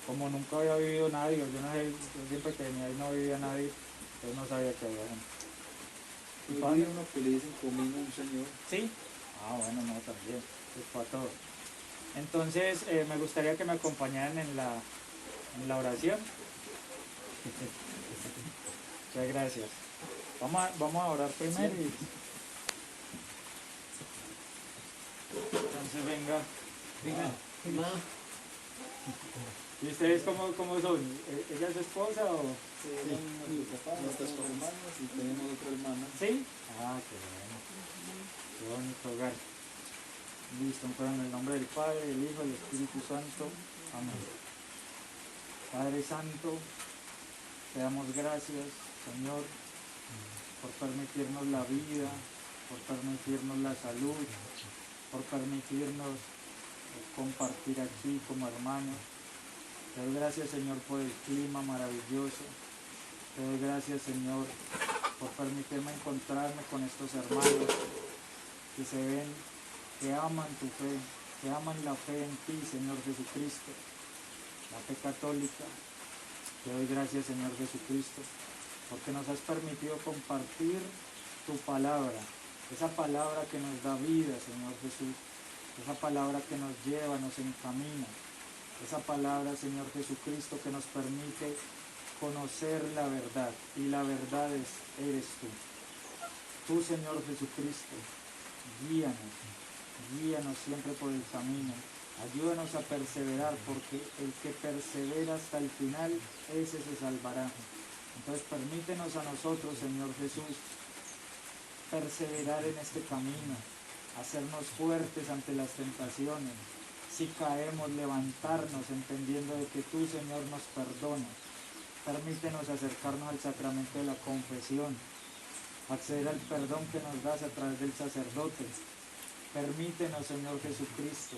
A: como nunca había vivido nadie, yo no sé, yo siempre que venía ahí no vivía nadie, entonces no sabía que había gente. ¿Y
E: Hoy
A: para
E: vi uno que le dicen comino a un señor.
A: ¿Sí? Ah, bueno, no, también, es para todo. Entonces, me gustaría que me acompañaran en la oración. Muchas gracias. Vamos a orar primero y... Entonces, venga. ¿Y ustedes cómo son? ¿Ella es su esposa o...?
E: Sí, son nuestros papás, nuestros hermanos y tenemos otra hermana.
A: ¿Sí? Ah, qué bueno. Qué bonito hogar. Listo, entonces en el nombre del Padre, del Hijo y del Espíritu Santo. Amén. Padre Santo, te damos gracias, Señor, por permitirnos la vida, por permitirnos la salud, por permitirnos compartir aquí como hermanos. Te doy gracias, Señor, por el clima maravilloso. Te doy gracias, Señor, por permitirme encontrarme con estos hermanos que se ven, que aman tu fe, que aman la fe en ti, Señor Jesucristo, la fe católica. Te doy gracias, Señor Jesucristo, porque nos has permitido compartir tu palabra, esa palabra que nos da vida, Señor Jesús, esa palabra que nos lleva, nos encamina, esa palabra, Señor Jesucristo, que nos permite conocer la verdad, y la verdad eres tú. Tú, Señor Jesucristo, guíanos siempre por el camino, ayúdanos a perseverar, porque el que persevera hasta el final, ese se salvará. Entonces permítenos a nosotros, Señor Jesús, perseverar en este camino, hacernos fuertes ante las tentaciones. Si caemos, levantarnos entendiendo de que tú, Señor, nos perdonas. Permítenos acercarnos al sacramento de la confesión, acceder al perdón que nos das a través del sacerdote. Permítenos, Señor Jesucristo,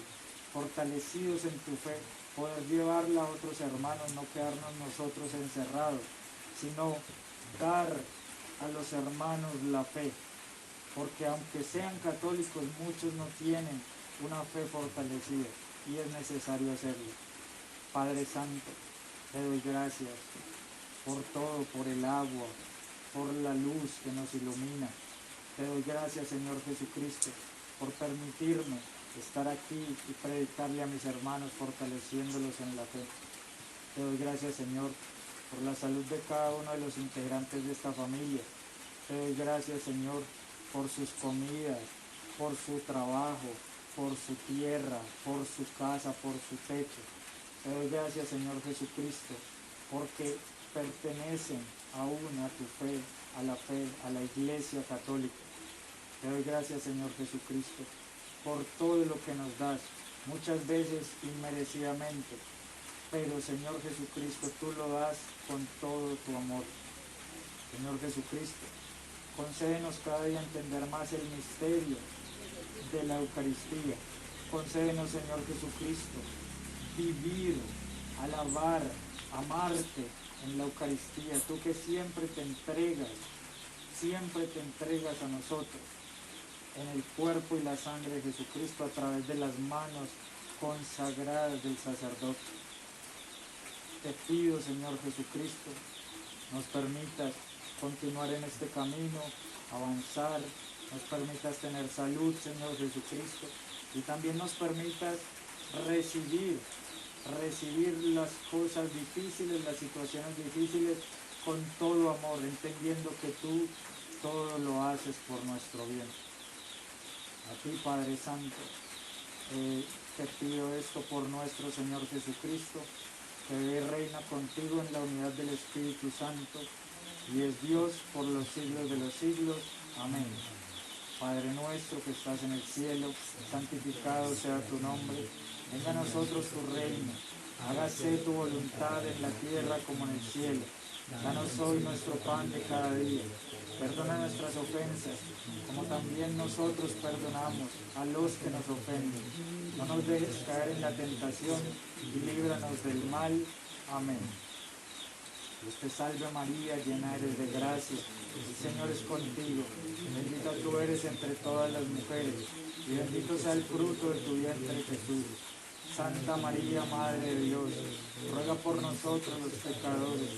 A: fortalecidos en tu fe, poder llevarla a otros hermanos, no quedarnos nosotros encerrados, sino dar a los hermanos la fe, porque aunque sean católicos, muchos no tienen una fe fortalecida y es necesario hacerlo. Padre Santo, te doy gracias por todo, por el agua, por la luz que nos ilumina. Te doy gracias, Señor Jesucristo, por permitirme estar aquí y predicarle a mis hermanos, fortaleciéndolos en la fe. Te doy gracias, Señor, por la salud de cada uno de los integrantes de esta familia. Te doy gracias, Señor, por sus comidas, por su trabajo, por su tierra, por su casa, por su techo. Te doy gracias, Señor Jesucristo, porque pertenecen aún a tu fe, a la Iglesia Católica. Te doy gracias, Señor Jesucristo, por todo lo que nos das, muchas veces inmerecidamente, pero, Señor Jesucristo, tú lo das con todo tu amor. Señor Jesucristo, concédenos cada día entender más el misterio de la Eucaristía. Concédenos, Señor Jesucristo, vivir, alabar, amarte en la Eucaristía. Tú que siempre te entregas a nosotros en el cuerpo y la sangre de Jesucristo a través de las manos consagradas del sacerdote. Te pido, Señor Jesucristo, nos permitas continuar en este camino, avanzar, nos permitas tener salud, Señor Jesucristo, y también nos permitas recibir las cosas difíciles, las situaciones difíciles, con todo amor, entendiendo que tú todo lo haces por nuestro bien. A ti, Padre Santo, te pido esto por nuestro Señor Jesucristo, que vive y reina contigo en la unidad del Espíritu Santo, y es Dios por los siglos de los siglos. Amén. Padre nuestro que estás en el cielo, santificado sea tu nombre. Venga a nosotros tu reino. Hágase tu voluntad en la tierra como en el cielo. Danos hoy nuestro pan de cada día. Perdona nuestras ofensas, como también nosotros perdonamos a los que nos ofenden. No nos dejes caer en la tentación y líbranos del mal. Amén. Dios te salve María, llena eres de gracia, el Señor es contigo, bendita tú eres entre todas las mujeres, y bendito sea el fruto de tu vientre Jesús. Santa María, Madre de Dios, ruega por nosotros los pecadores,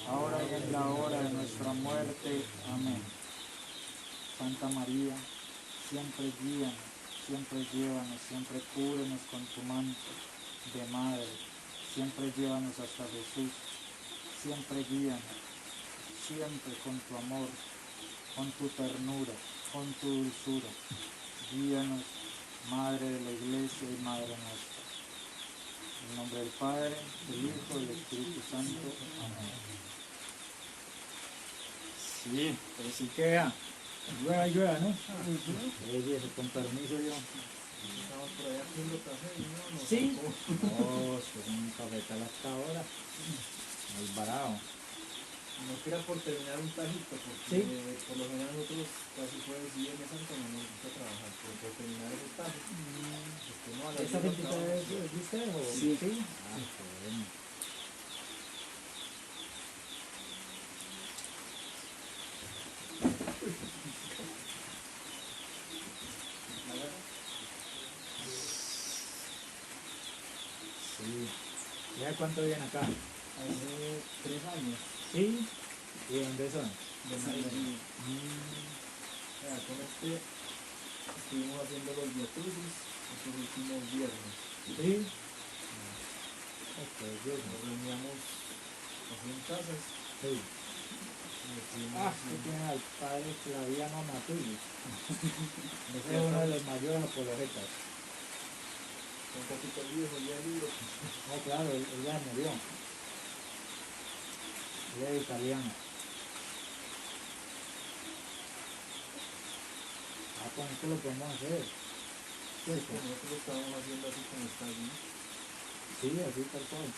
A: ahora y en la hora de nuestra muerte. Amén. Santa María, siempre guíanos, siempre llévanos, siempre cúbrenos con tu manto de Madre, siempre llévanos hasta Jesús. Siempre guíanos, siempre con tu amor, con tu ternura, con tu dulzura. Guíanos, Madre de la Iglesia y Madre nuestra. En el nombre del Padre, del Hijo y del Espíritu Santo. Amén. Sí, pero sí que vea. Llueva, ¿no? Eso, con permiso yo.
E: Estamos por ahí haciendo café y no nos
A: ¿Sí?
E: tocó.
A: Oh, esto es un cafetal hasta ahora. Muy barato.
E: Nos queda por terminar un tajito, porque
A: ¿Sí?
E: por lo general nosotros casi jueves y viernes santo no nos gusta trabajar, pero por terminar ese tajo, porque no a las
A: ¿Esta
E: 10
A: gentita
E: acabamos.
A: es de usted o...?
E: Sí.
A: Ah, qué bueno. Sí. ¿Ya cuánto viven acá?
E: Hace 3 años,
A: Sí. ¿Y dónde son?
E: de Medellín. Mira, con este estuvimos haciendo los viacrucis estos últimos viernes.
A: Sí. Ok, bien.
E: Nos reuníamos así en casas
A: Sí.
E: y estuvimos
A: Ah,
E: así.
A: que tiene al padre Flaviano Matulli. Ese es uno de los mayores apologetas.
E: Un poquito viejo ya el libro.
A: No, claro, él ya murió. Él es italiano. Ah, con esto lo podemos hacer. ¿Cierto?
E: Nosotros lo estábamos haciendo así como está allí.
A: Sí, así tal cual.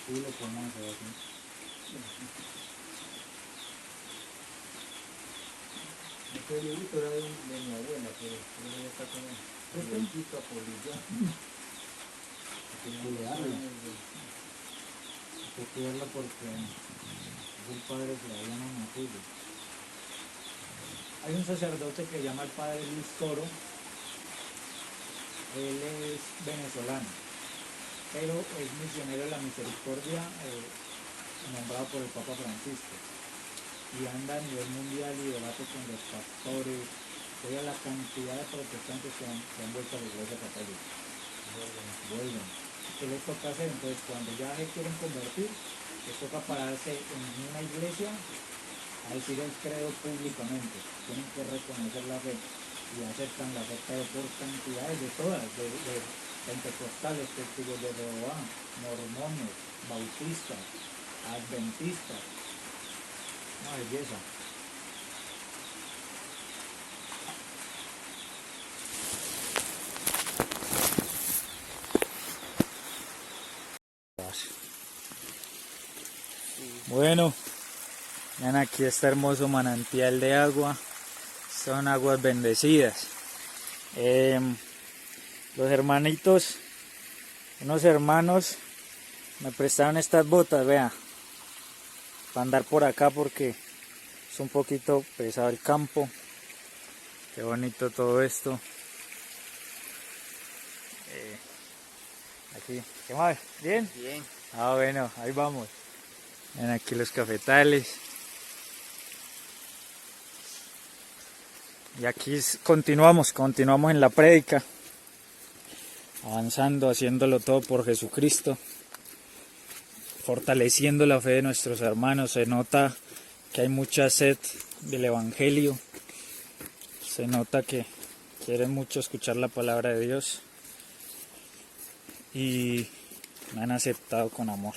A: Sí, lo podemos hacer así.
E: Este librito era de mi abuela, pero ella está como un poquito apolillado. Tenía
A: Sí, le
E: unos
A: habla.
E: años de-
A: Hay que cuidarlo porque es el padre Flaviano Matulli. Hay un sacerdote que se llama el padre Luis Toro. Él es venezolano, pero es misionero de la misericordia, nombrado por el Papa Francisco. Y anda a nivel mundial y debate con los pastores, oiga la cantidad de protestantes que han vuelto a la iglesia católica. Vuelven. ¿Qué les toca hacer? Entonces, cuando ya se quieren convertir, les toca pararse en una iglesia a decir el credo públicamente. Tienen que reconocer la fe y aceptan la fe, pero por cantidades de todas, de pentecostales, testigos de Jehová, mormones, bautistas, adventistas. Una belleza. Bueno, vean aquí este hermoso manantial de agua. Son aguas bendecidas. Los hermanitos, unos hermanos, me prestaron estas botas, vea, para andar por acá porque es un poquito pesado el campo. Qué bonito todo esto. Aquí, ¿qué más? ¿Bien?
C: Bien.
A: Ah, bueno, ahí vamos. Ven aquí los cafetales. Y aquí continuamos en la prédica, avanzando, haciéndolo todo por Jesucristo. fortaleciendo la fe de nuestros hermanos. Se nota que hay mucha sed del Evangelio, se nota que quieren mucho escuchar la palabra de Dios y me han aceptado con amor.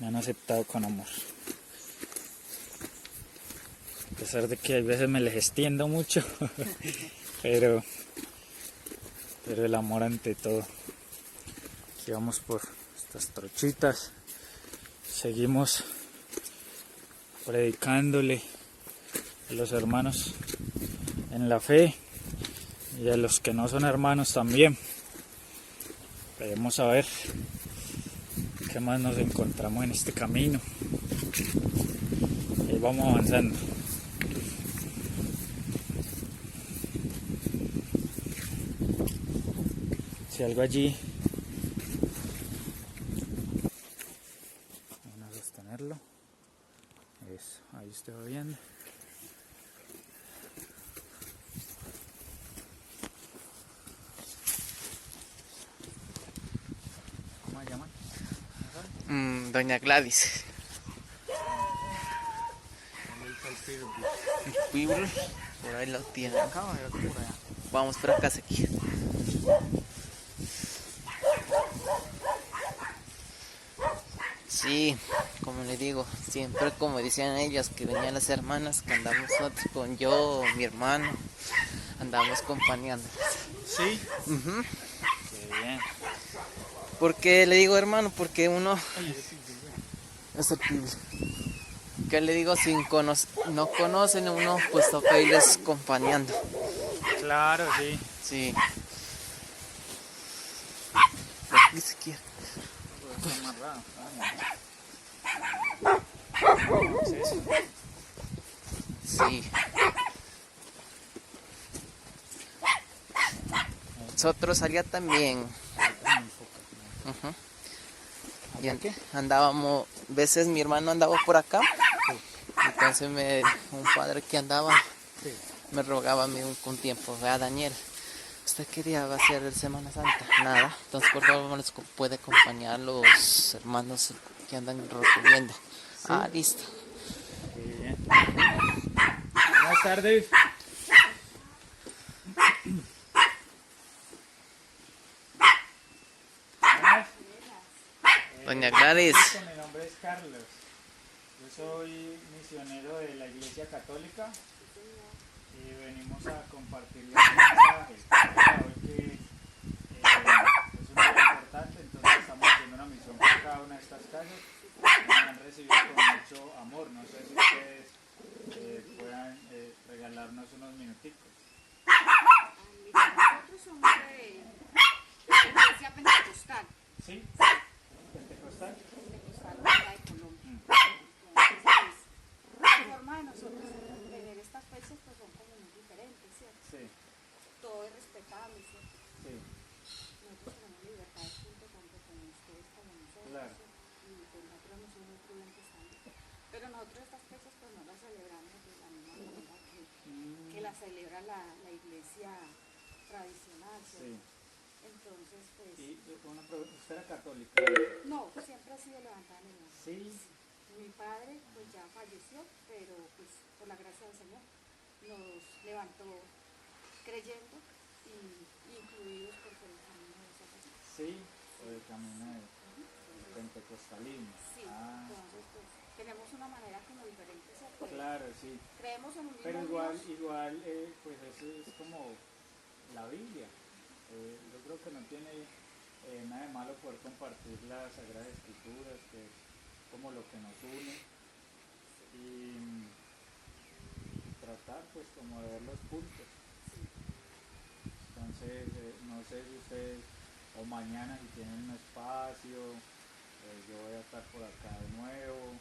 A: Me han aceptado con amor. A pesar de que a veces me les extiendo mucho, pero el amor ante todo. Aquí vamos por estas trochitas, seguimos predicándole a los hermanos en la fe y a los que no son hermanos también. Veremos a ver qué más nos encontramos en este camino. Ahí vamos avanzando. Si algo allí, vamos a sostenerlo. Eso, ahí estoy viendo. ¿Cómo se llama?
C: Doña Gladys. El pueblo, por ahí lo tiene. Vamos para acá, aquí. Sí, como le digo, siempre como decían ellas que venían las hermanas, que andamos nosotros con yo, mi hermano, andamos acompañándolas.
A: Sí.
C: Ujú.
A: Qué bien.
C: Porque le digo hermano, porque uno es el pibe. Que le digo, no conocen uno, pues toca irles acompañando.
A: Claro, sí.
C: Sí. Aquí se quiere.
A: Está amarrado.
C: Sí. Nosotros allá también. Ujú. Y andábamos, veces mi hermano andaba por acá. Entonces un padre que andaba me rogaba a mí un tiempo, vea Daniel, ¿usted qué día va a ser el Semana Santa? Nada, entonces por favor nos puede acompañar los hermanos que andan recorriendo. Sí. Ah, listo.
A: Qué bien. Buenas tardes.
C: Doña Gladys.
A: Mi nombre es Carlos. Yo soy misionero de la Iglesia Católica y venimos a compartirles un mensaje. Hoy que es un día importante, entonces estamos haciendo una misión por cada una de estas casas. Nos han recibido con mucho amor. No sé si ustedes puedan regalarnos unos minuticos.
D: Nosotros somos de Iglesia Pentecostal.
A: ¿Sí? ¿Pentecostal?
D: Pentecostal allá de Colombia. Entonces, la forma de nosotros tener estas fechas pues son como muy diferentes, ¿cierto?
A: Sí,
D: Todo es respetable, ¿cierto?
A: sí,
D: Nosotros tenemos libertad de culto tanto con ustedes como nosotros.
A: claro.
D: Y pues nosotros no somos muy prudentes también. Pero nosotros estas fechas pues no las celebramos de la misma manera que la celebra la iglesia tradicional, ¿cierto?
A: Sí.
D: Entonces pues...
A: Y una pregunta, ¿usted era católica?
D: No, pues siempre ha sido levantada en el alma.
A: Sí.
D: Mi padre pues ya falleció, pero pues por la gracia del Señor nos levantó creyendo y incluidos por el camino de esa persona.
A: Sí, por el camino del pentecostalismo.
D: Sí,
A: Ah,
D: entonces pues tenemos una manera como diferente, ¿cierto?
A: claro, sí.
D: Creemos en un mismo
A: Pero
D: Dios.
A: igual, pues eso es como la Biblia. Yo creo que no tiene nada de malo poder compartir las Sagradas Escrituras, que es como lo que nos une, y tratar pues como de ver los puntos. Entonces, no sé si ustedes, o mañana si tienen un espacio, yo voy a estar por acá de nuevo.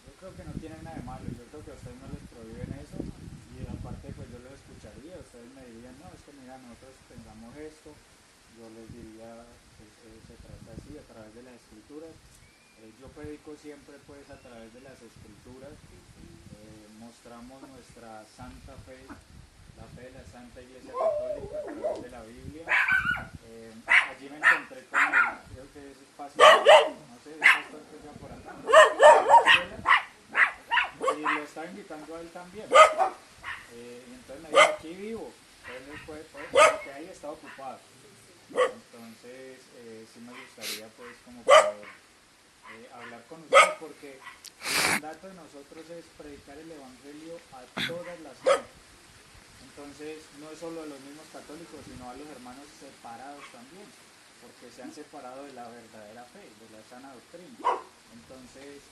A: Yo creo que no tienen nada de malo, yo creo que a ustedes no les prohíben eso, y aparte pues yo los escucharía, ustedes me dirían, no, es que mira, nosotros pensamos esto, yo les diría, pues se trata así, a través de las escrituras. Yo predico siempre pues a través de las escrituras, mostramos nuestra santa fe, la fe de la Santa Iglesia Católica a través de la Biblia. Allí me encontré con creo que es fácil ocupado. Entonces, sí me gustaría pues como poder hablar con ustedes porque el mandato de nosotros es predicar el Evangelio a todas las gentes. Entonces, no es solo a los mismos católicos, sino a los hermanos separados también, porque se han separado de la verdadera fe, de la sana doctrina. Entonces,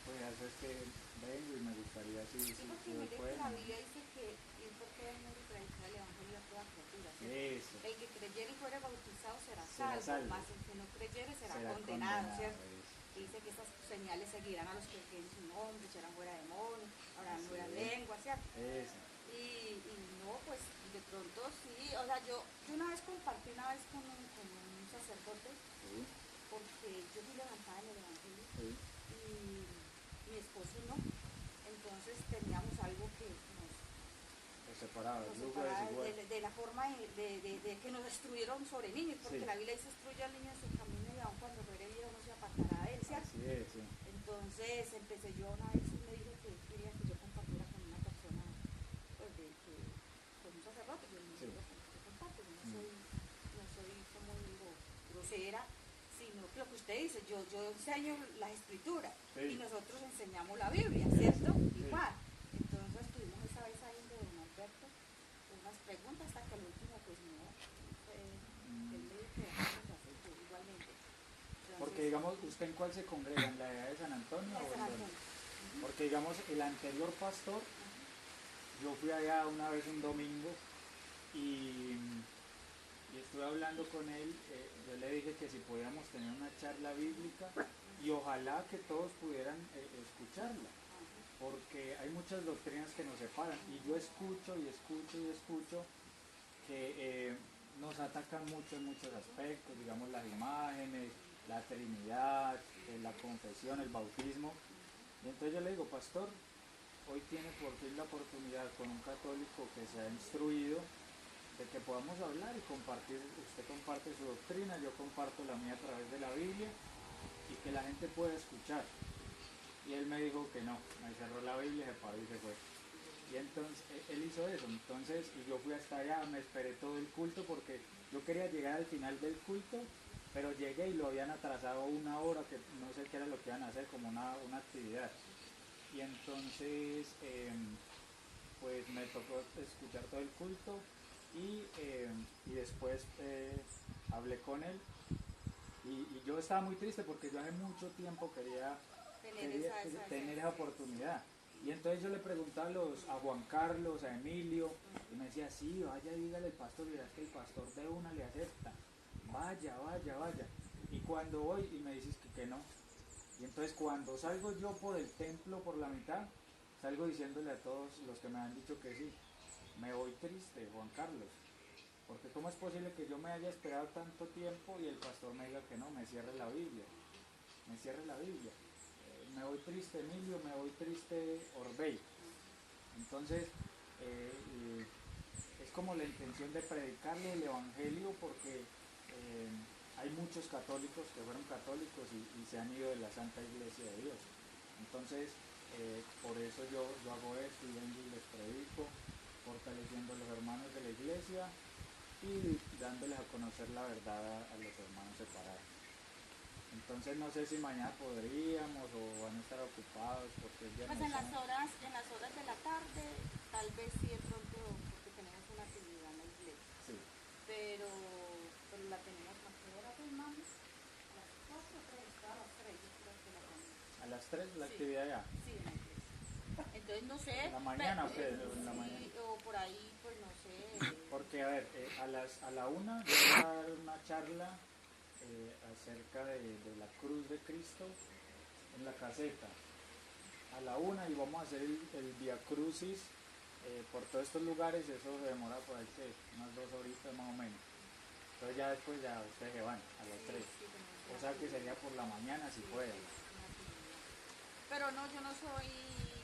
A: pues eso es que vengo y me gustaría si
D: porque
A: hoy
D: mire que
A: pueden.
D: la Biblia dice que es porque el mundo predicar el evangelio a toda criatura, ¿cierto?
A: Eso.
D: El que creyere y fuere bautizado será
A: Será
D: salvo,
A: salvo.
D: mas el que no creyere será
A: Será
D: condenado,
A: condenado,
D: ¿cierto?
A: eso.
D: Y dice que estas señales seguirán a los que creen en su nombre, echarán fuera demonios, habrán
A: Así
D: nuevas
A: es.
D: lenguas, ¿cierto?
A: Eso.
D: Y no, pues de pronto sí, o sea, yo una vez compartí con un sacerdote,
A: Sí,
D: porque yo fui levantada en el evangelio
A: sí.
D: y mi esposo no, entonces teníamos algo que
A: Los separados,
D: nos
A: lujo
D: separaba
A: desigual.
D: de la forma de que nos destruyeron sobre niños, porque
A: Sí.
D: la Biblia dice instruye al niño en su camino y aun cuando fuere viejo no se apartará de él, ¿cierto?
A: Así es, sí.
D: Entonces empecé yo una vez y me dijo que quería que yo compartiera con una persona, pues con un sacerdote, yo no
A: Sí.
D: digo con que comparto, yo no soy como digo, grosera, sino que lo que usted dice, yo enseño las escrituras
A: Sí.
D: y nosotros enseñamos la Biblia,
A: Sí,
D: ¿cierto?
A: sí.
D: Igual. Entonces tuvimos esa vez ahí de don Alberto unas preguntas hasta que al último pues no, él me dijo que dejáramos hacer yo igualmente. Entonces,
A: Porque digamos, ¿usted en cuál se congrega? ¿En la edad de San Antonio
D: de
A: o
D: San
A: en dónde?
D: Antonio.
A: Porque digamos, el anterior pastor, yo fui allá una vez un domingo y estuve hablando con él, yo le dije que si podíamos tener una charla bíblica y ojalá que todos pudieran escucharla, porque hay muchas doctrinas que nos separan y yo escucho y escucho y escucho que nos atacan mucho en muchos aspectos, digamos las imágenes, la Trinidad, la confesión, el bautismo. Y entonces yo le digo, pastor, hoy tiene por fin la oportunidad con un católico que se ha instruido de que podamos hablar y compartir, usted comparte su doctrina, yo comparto la mía a través de la Biblia y que la gente pueda escuchar. Y él me dijo que no, me cerró la Biblia, se paró y se fue. Y entonces él hizo eso, entonces y yo fui hasta allá, me esperé todo el culto porque yo quería llegar al final del culto, pero llegué y lo habían atrasado una hora, que no sé qué era lo que iban a hacer, como una actividad. Y entonces pues me tocó escuchar todo el culto y después hablé con él y yo estaba muy triste porque yo hace mucho tiempo quería tener esa oportunidad. Y entonces yo le preguntaba a Juan Carlos, a Emilio, y me decía, sí, vaya, dígale al pastor, verás que el pastor de una le acepta. Vaya, vaya, vaya. Y cuando voy y me dices que no. Y entonces cuando salgo yo por el templo, por la mitad, salgo diciéndole a todos los que me han dicho que sí, me voy triste, Juan Carlos. Porque ¿cómo es posible que yo me haya esperado tanto tiempo y el pastor me diga que no, me cierre la Biblia? Me cierre la Biblia. Me voy triste Emilio, me voy triste Orbey. Entonces, es como la intención de predicarle el Evangelio porque hay muchos católicos que fueron católicos y se han ido de la Santa Iglesia de Dios. Entonces, por eso yo hago esto y vengo y les predico, fortaleciendo a los hermanos de la iglesia y dándoles a conocer la verdad a los hermanos separados. Entonces no sé si mañana podríamos o van a estar ocupados porque es
D: pues
A: viernes
D: en las
A: santo.
D: horas de la tarde, tal vez sí de pronto, porque tenemos una actividad en la iglesia,
A: Sí.
D: pero la tenemos a qué hora filmamos, a las 4 o 3, a las 3 yo creo que la tenemos.
A: A las 3 la
D: Sí.
A: actividad ya.
D: Sí, en la iglesia. Entonces no sé.
A: ¿En la mañana o qué?
D: Sí,
A: ¿En la mañana?
D: o por ahí, pues no sé.
A: Porque a ver, a la 1 yo voy a dar una charla acerca de la cruz de Cristo en la caseta. A la 1 y vamos a hacer el Via Crucis por todos estos lugares, eso se demora por ahí que unas 2 horitas más o menos. Entonces ya después ya ustedes se van a las 3. O sea que sería por la mañana si pueden.
D: Pero no, yo no soy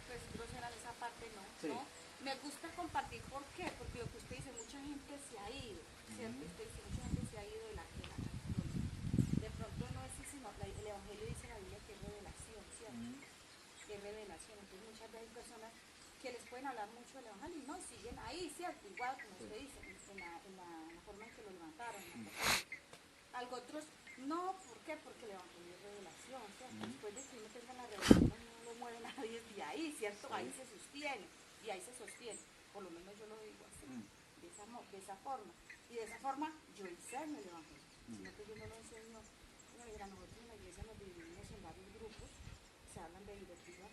D: pues grosera en esa parte, no.
A: Sí.
D: ¿no? Me gusta compartir, ¿por qué? Porque lo que usted dice, mucha gente se ha ido, ¿cierto? Usted dice, mucha gente se ha ido de la católica. De pronto no es sino, el Evangelio dice en la Biblia que es revelación, ¿cierto? Que es revelación. Entonces muchas veces hay personas que les pueden hablar mucho del Evangelio y no, siguen ahí, ¿cierto? Igual como usted dice, en la forma en que lo algo, otros no, ¿por qué? Porque el evangelio es revelación, ¿cierto? Después de que uno tenga la revelación, no lo mueve nadie de ahí, ¿cierto? Ahí se sostiene, y ahí se sostiene, por lo menos yo lo digo así, de esa forma, y de esa forma yo enseño el evangelio, sino que yo no lo enseño. Mira, nosotros en la iglesia nos dividimos en varios grupos, se hablan de directiva,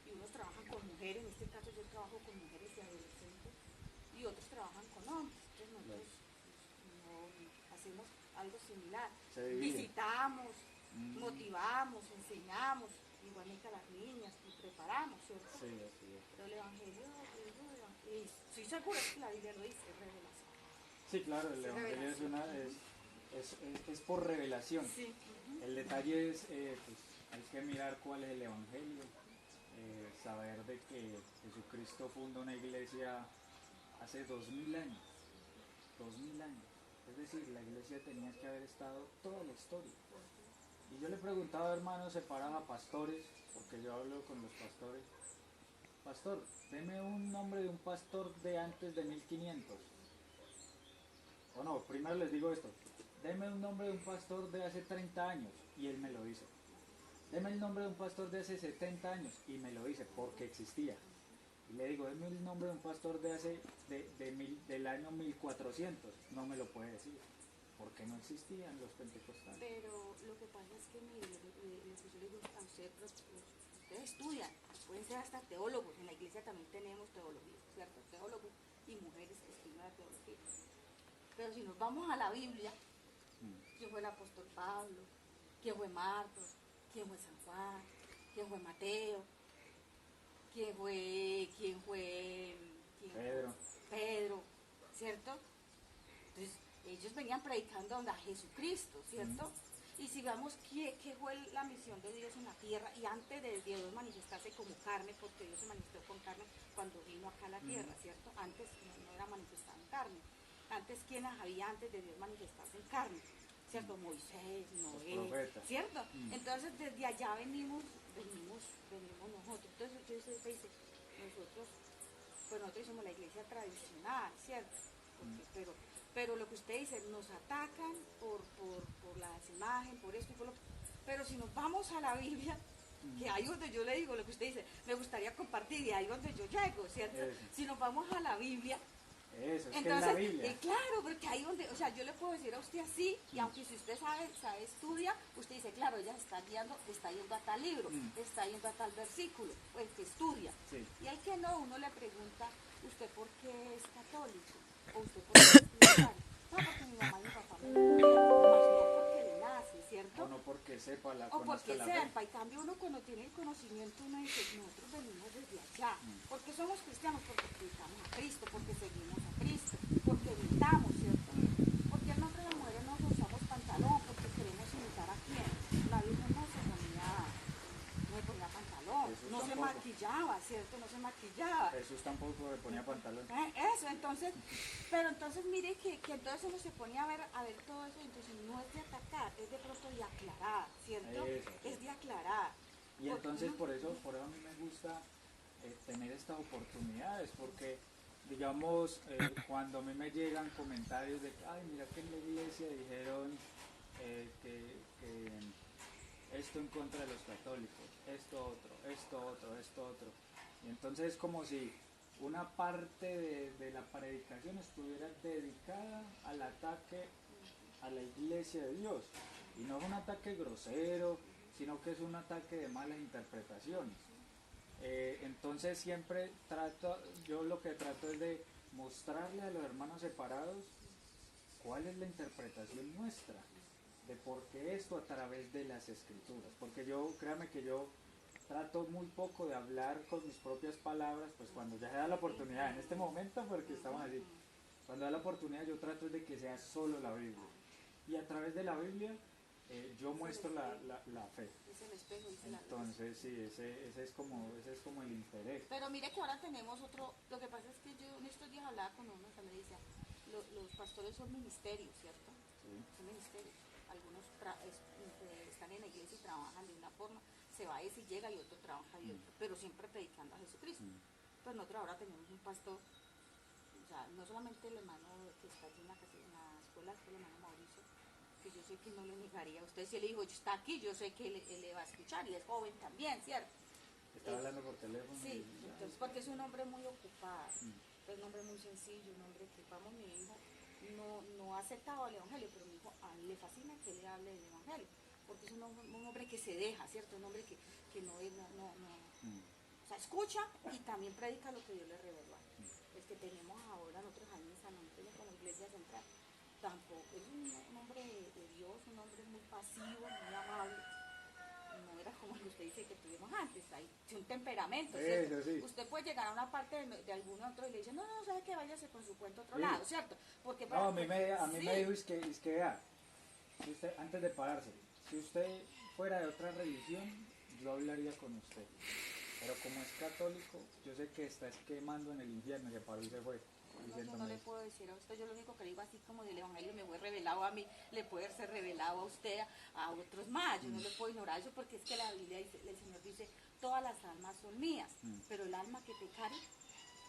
D: y unos trabajan con mujeres, en este caso yo trabajo con mujeres y adolescentes, y otros trabajan con hombres. Entonces nosotros no hacemos algo similar. Visitamos, motivamos, enseñamos, igualmente a las niñas, y preparamos, ¿cierto?
A: Sí, así es.
D: Pero el evangelio, y estoy segura que la Biblia lo dice, es revelación.
A: Sí, claro, el
D: Es
A: evangelio
D: revelación.
A: es por revelación.
D: Sí.
A: El detalle es, pues, hay que mirar cuál es el evangelio, saber de que Jesucristo fundó una iglesia hace 2000 años, 2000 años. Es decir, la iglesia tenía que haber estado toda la historia. Y yo le preguntaba a hermanos separados a pastores, porque yo hablo con los pastores, pastor, deme un nombre de un pastor de antes de 1500. O no, primero les digo esto, deme un nombre de un pastor de hace 30 años, y él me lo dice. Deme el nombre de un pastor de hace 70 años, y me lo dice, porque existía. Y le digo, deme el nombre de un pastor de hace, del año 1400, no me lo puede decir, porque no existían los pentecostales.
D: Pero lo que pasa es que, mire, lo que yo les digo a ustedes, ustedes estudian, pueden ser hasta teólogos, en la iglesia también tenemos teología, ¿cierto? Teólogos y mujeres que estudian la teología. Pero si nos vamos a la Biblia, ¿quién fue el apóstol Pablo? ¿Quién fue Marcos? ¿Quién fue San Juan? ¿Quién fue Mateo? ¿Quién fue Pedro? ¿Cierto? Entonces, ellos venían predicando a Jesucristo, ¿cierto? Y si vemos qué fue la misión de Dios en la tierra, y antes de Dios manifestarse como carne, porque Dios se manifestó con carne cuando vino acá a la tierra, ¿cierto? Antes no era manifestado en carne. Antes, ¿quiénes había antes de Dios manifestarse en carne? ¿Cierto? Moisés, Noé, ¿cierto? Entonces, desde allá venimos nosotros. Entonces, usted dice, nosotros somos la iglesia tradicional, ¿cierto? Pero lo que usted dice, nos atacan por las imágenes, por esto y por lo. Pero si nos vamos a la Biblia, que ahí donde yo le digo lo que usted dice, me gustaría compartir, y ahí donde yo llego, ¿cierto? Si nos vamos a la Biblia,
A: eso, es
D: entonces,
A: que es la Biblia.
D: Claro, porque ahí donde, o sea, yo le puedo decir a usted así, y aunque si usted sabe, estudia, usted dice, claro, ella está yendo a tal libro, está yendo a tal versículo, pues que estudia.
A: Sí.
D: Y al que no, uno le pregunta, ¿usted por qué es católico? ¿O usted por qué es cristiano? No, porque mi mamá y mi papá me dijeron, más no porque le nace, ¿cierto?
A: O no porque sepa la
D: O porque
A: la
D: sepa, y cambio uno cuando tiene el conocimiento, uno dice, nosotros venimos desde allá. Porque somos cristianos, porque predicamos a Cristo, porque seguimos a Cristo, porque imitamos, ¿cierto? Porque el nombre de las mujeres no usamos pantalón, porque queremos imitar a quién. La Virgen no se ponía pantalón,
A: Jesús
D: no se
A: tampoco.
D: maquillaba, ¿cierto? No se maquillaba.
A: Jesús tampoco le ponía pantalón.
D: Eso, entonces, pero entonces mire que entonces uno se pone a ver todo eso, entonces no es de atacar, es de pronto de aclarar, ¿cierto?
A: Eso.
D: Es de aclarar.
A: Y entonces por eso a mí me gusta tener estas oportunidades, porque digamos, cuando a mí me llegan comentarios de que, ay, mira que en la iglesia dijeron que esto en contra de los católicos, esto otro, y entonces es como si una parte de la predicación estuviera dedicada al ataque a la iglesia de Dios, y no es un ataque grosero, sino que es un ataque de malas interpretaciones. Entonces siempre yo lo que trato es de mostrarle a los hermanos separados cuál es la interpretación nuestra de por qué esto a través de las escrituras, porque créame que yo trato muy poco de hablar con mis propias palabras, pues cuando ya se da la oportunidad, en este momento porque estamos así, cuando da la oportunidad yo trato de que sea solo la Biblia, y a través de la Biblia yo muestro la fe.
D: Es el espejo, dice la Biblia.
A: Entonces sí, ese es como el interés.
D: Pero mire que ahora tenemos otro, lo que pasa es que yo en estos días hablaba con uno que me decía, los pastores son ministerios, ¿cierto?
A: Sí.
D: Son ministerios. Algunos están en la iglesia y trabajan de una forma, se va ese y llega, y otro trabaja de otro, pero siempre predicando a Jesucristo. Pues nosotros ahora tenemos un pastor, o sea, no solamente el hermano que está allí en la escuela, el hermano Mauricio, que yo sé que no le negaría a usted. Si él le dijo, está aquí, yo sé que él le va a escuchar, y es joven también, ¿cierto?
A: Está hablando por teléfono.
D: Sí,
A: y-
D: entonces porque es un hombre muy ocupado, es un hombre muy sencillo, un hombre que, vamos, mi hijo no ha aceptado el evangelio, pero mi hijo a él le fascina que le hable del evangelio, porque es un hombre que se deja, ¿cierto? Un hombre que no es, o sea, escucha y también predica lo que Dios le reveló. El que tenemos ahora nosotros ahí en San Antonio con la iglesia central, tampoco, es un hombre de Dios, un hombre muy pasivo, muy amable. No era como el que usted dice que tuvimos antes, hay un temperamento, ¿cierto?
A: Eso sí.
D: Usted puede llegar a una parte de algún otro y le dice, no, sabe que váyase con su cuento a otro
A: Sí.
D: lado, ¿cierto? Porque
A: No, a mí
D: sí,
A: me dijo, es que vea, si usted, antes de pararse, si usted fuera de otra religión, yo hablaría con usted. Pero como es católico, yo sé que está quemando en el infierno, se paró y se fue.
D: no, yo no
A: Diciéndome
D: le
A: eso.
D: puedo decir a usted, yo lo único que le digo así como del evangelio me fue revelado a mí, le puede ser revelado a usted, a otros más, yo no le puedo ignorar eso porque es que la Biblia dice, el Señor dice, todas las almas son mías, pero el alma que pecare,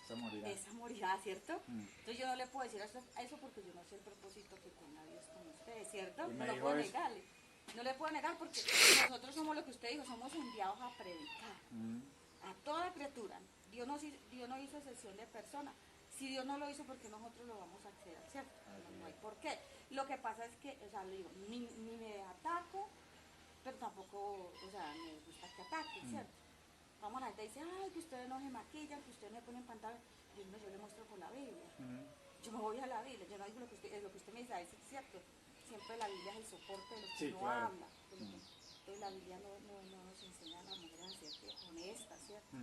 A: Se morirá.
D: esa morirá, ¿cierto?
A: Mm.
D: Entonces yo no le puedo decir a eso porque yo no sé el propósito que tenga Dios con usted, ¿cierto?
A: Y me
D: No lo
A: dijo
D: puedo
A: eso.
D: negarle. No le puedo negar porque nosotros somos lo que usted dijo, somos enviados a predicar a toda criatura. Dios no hizo excepción de persona. Si Dios no lo hizo, porque nosotros lo vamos a hacer, ¿cierto? No hay por qué. Lo que pasa es que, o sea, le digo, ni me ataco, pero tampoco, o sea, me gusta que ataque, ¿cierto? Vamos, la gente dice, ay, que ustedes no se maquillan, que ustedes no se ponen pantalones. Yo le muestro por la Biblia. Yo me voy a la Biblia, yo no digo lo que usted me dice, es cierto. Siempre la Biblia es el soporte de lo que
A: Sí,
D: uno
A: claro.
D: habla. Entonces la Biblia no nos enseña a las mujeres a ser honestas, ¿cierto?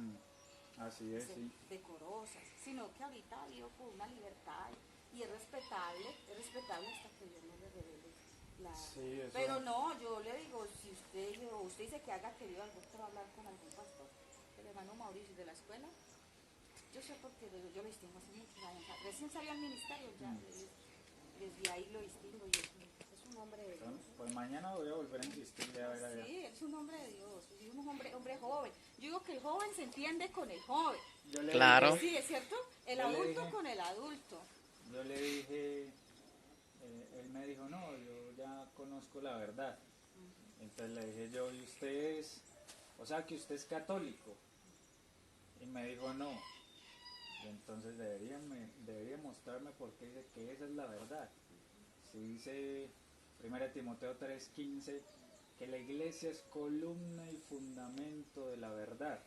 A: Así es,
D: Ser
A: sí.
D: decorosas, sino que ahorita vivo con una libertad y es respetable hasta que Dios no le revele la...
A: Sí, eso.
D: Pero no, yo le digo, si usted dice que haga querido algo, usted va a hablar con algún pastor, el hermano Mauricio de la escuela, yo sé porque yo lo distingo hace muchos años, o sea, recién salió al ministerio, ya desde ahí lo distingo y es un hombre de Dios.
A: Pues mañana voy a volver a insistirle a ver allá.
D: Sí, es un hombre de Dios, es un hombre joven. Yo digo que el joven se entiende con el joven.
A: Yo le
C: Claro.
A: dije-
D: Sí, es cierto, el
A: Yo le
D: adulto
A: dije-
D: con el adulto.
A: Yo le dije, él me dijo, no, yo ya conozco la verdad. Entonces le dije yo, ¿y usted es, o sea que usted es católico? Y me dijo, no. Y entonces debería mostrarme por qué dice que esa es la verdad. Si dice 1 Timoteo 3:15, que la iglesia es columna y fundamento de la verdad.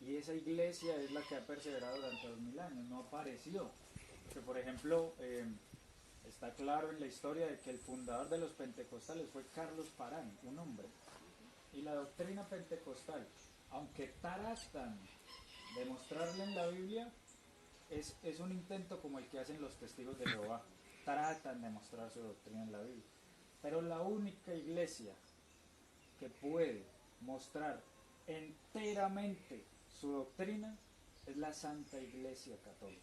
A: Y esa iglesia es la que ha perseverado durante 2000 años, no apareció. Que por ejemplo, está claro en la historia de que el fundador de los pentecostales fue Carlos Parán, un hombre. Y la doctrina pentecostal, aunque tratan de mostrarla en la Biblia, es un intento como el que hacen los testigos de Jehová. Tratan de mostrar su doctrina en la Biblia. Pero la única iglesia que puede mostrar enteramente su doctrina es la Santa Iglesia Católica.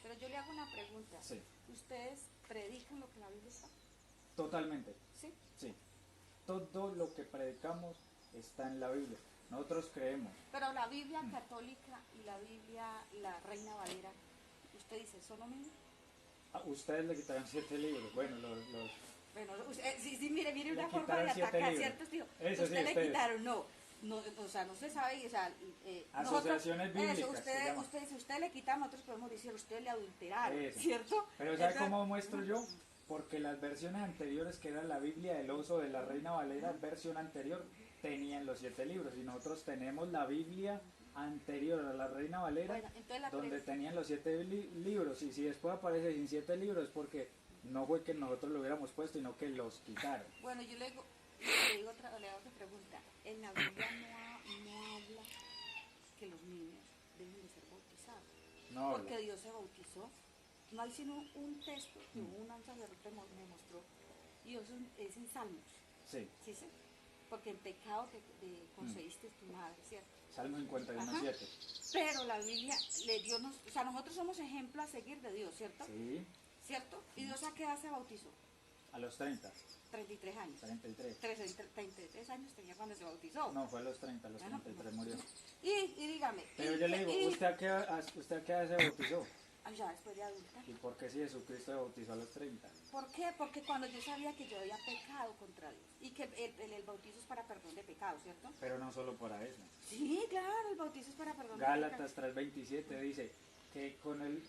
D: Pero yo le hago una pregunta.
A: Sí.
D: ¿Ustedes predican lo que la Biblia está?
A: Totalmente,
D: ¿Sí?
A: sí. Todo lo que predicamos está en la Biblia. Nosotros creemos.
D: Pero la Biblia católica y la Biblia, la Reina Valera, ¿usted dice, son lo mismo?
A: A ustedes le quitaron 7 libros. Bueno,
D: Bueno, sí, mire
A: Le
D: una forma
A: quitaron
D: de
A: 7
D: atacar,
A: libros.
D: ¿cierto, tío?
A: Eso
D: Usted
A: sí,
D: le
A: ustedes.
D: quitaron, no, o sea, no se sabe, o sea,
A: Asociaciones bíblicas,
D: eso,
A: se llama.
D: usted dice, usted le quita, nosotros podemos decir, usted le adulteraron,
A: Eso.
D: ¿cierto?
A: Pero ¿sabe
D: Entonces,
A: cómo muestro yo? Porque las versiones anteriores, que era la Biblia del Oso de la Reina Valera, versión anterior, tenían los 7 libros. Y nosotros tenemos la Biblia anterior a la Reina Valera,
D: Bueno, entonces la
A: donde
D: pregunta-
A: tenían los 7 libros. Y si después aparece sin 7 libros, es porque no fue que nosotros lo hubiéramos puesto, sino que los quitaron.
D: Bueno, yo le hago otra pregunta. En la Biblia no habla que los niños deben de ser bautizados.
A: No,
D: Porque Dios se bautizó. No hay sino un texto que un sacerdote me mostró. Y eso es en Salmos.
A: sí,
D: ¿Sí? ¿Sí? Porque en pecado te concediste tu madre, ¿cierto?
A: Salmo 51,
D: Ajá.
A: 7.
D: Pero la Biblia le dio, o sea, nosotros somos ejemplo a seguir de Dios, ¿cierto?
A: Sí,
D: ¿Cierto? ¿Y Dios a qué edad se bautizó?
A: a los 30,
D: 33 años.
A: 33.
D: 33 años tenía cuando se bautizó.
A: No, fue a los 30, a los
D: Bueno,
A: 33 murió.
D: Y dígame.
A: Pero yo le digo, ¿usted a qué edad se bautizó?
D: ya después de adulta.
A: ¿Y por qué si Jesucristo se bautizó a los 30?
D: ¿Por qué? Porque cuando yo sabía que yo había pecado contra Dios y que el bautizo es para perdón de pecados, ¿cierto?
A: Pero no solo para eso.
D: Sí, claro, el bautizo es para perdón de
A: Gálatas
D: pecados.
A: 3:27 dice que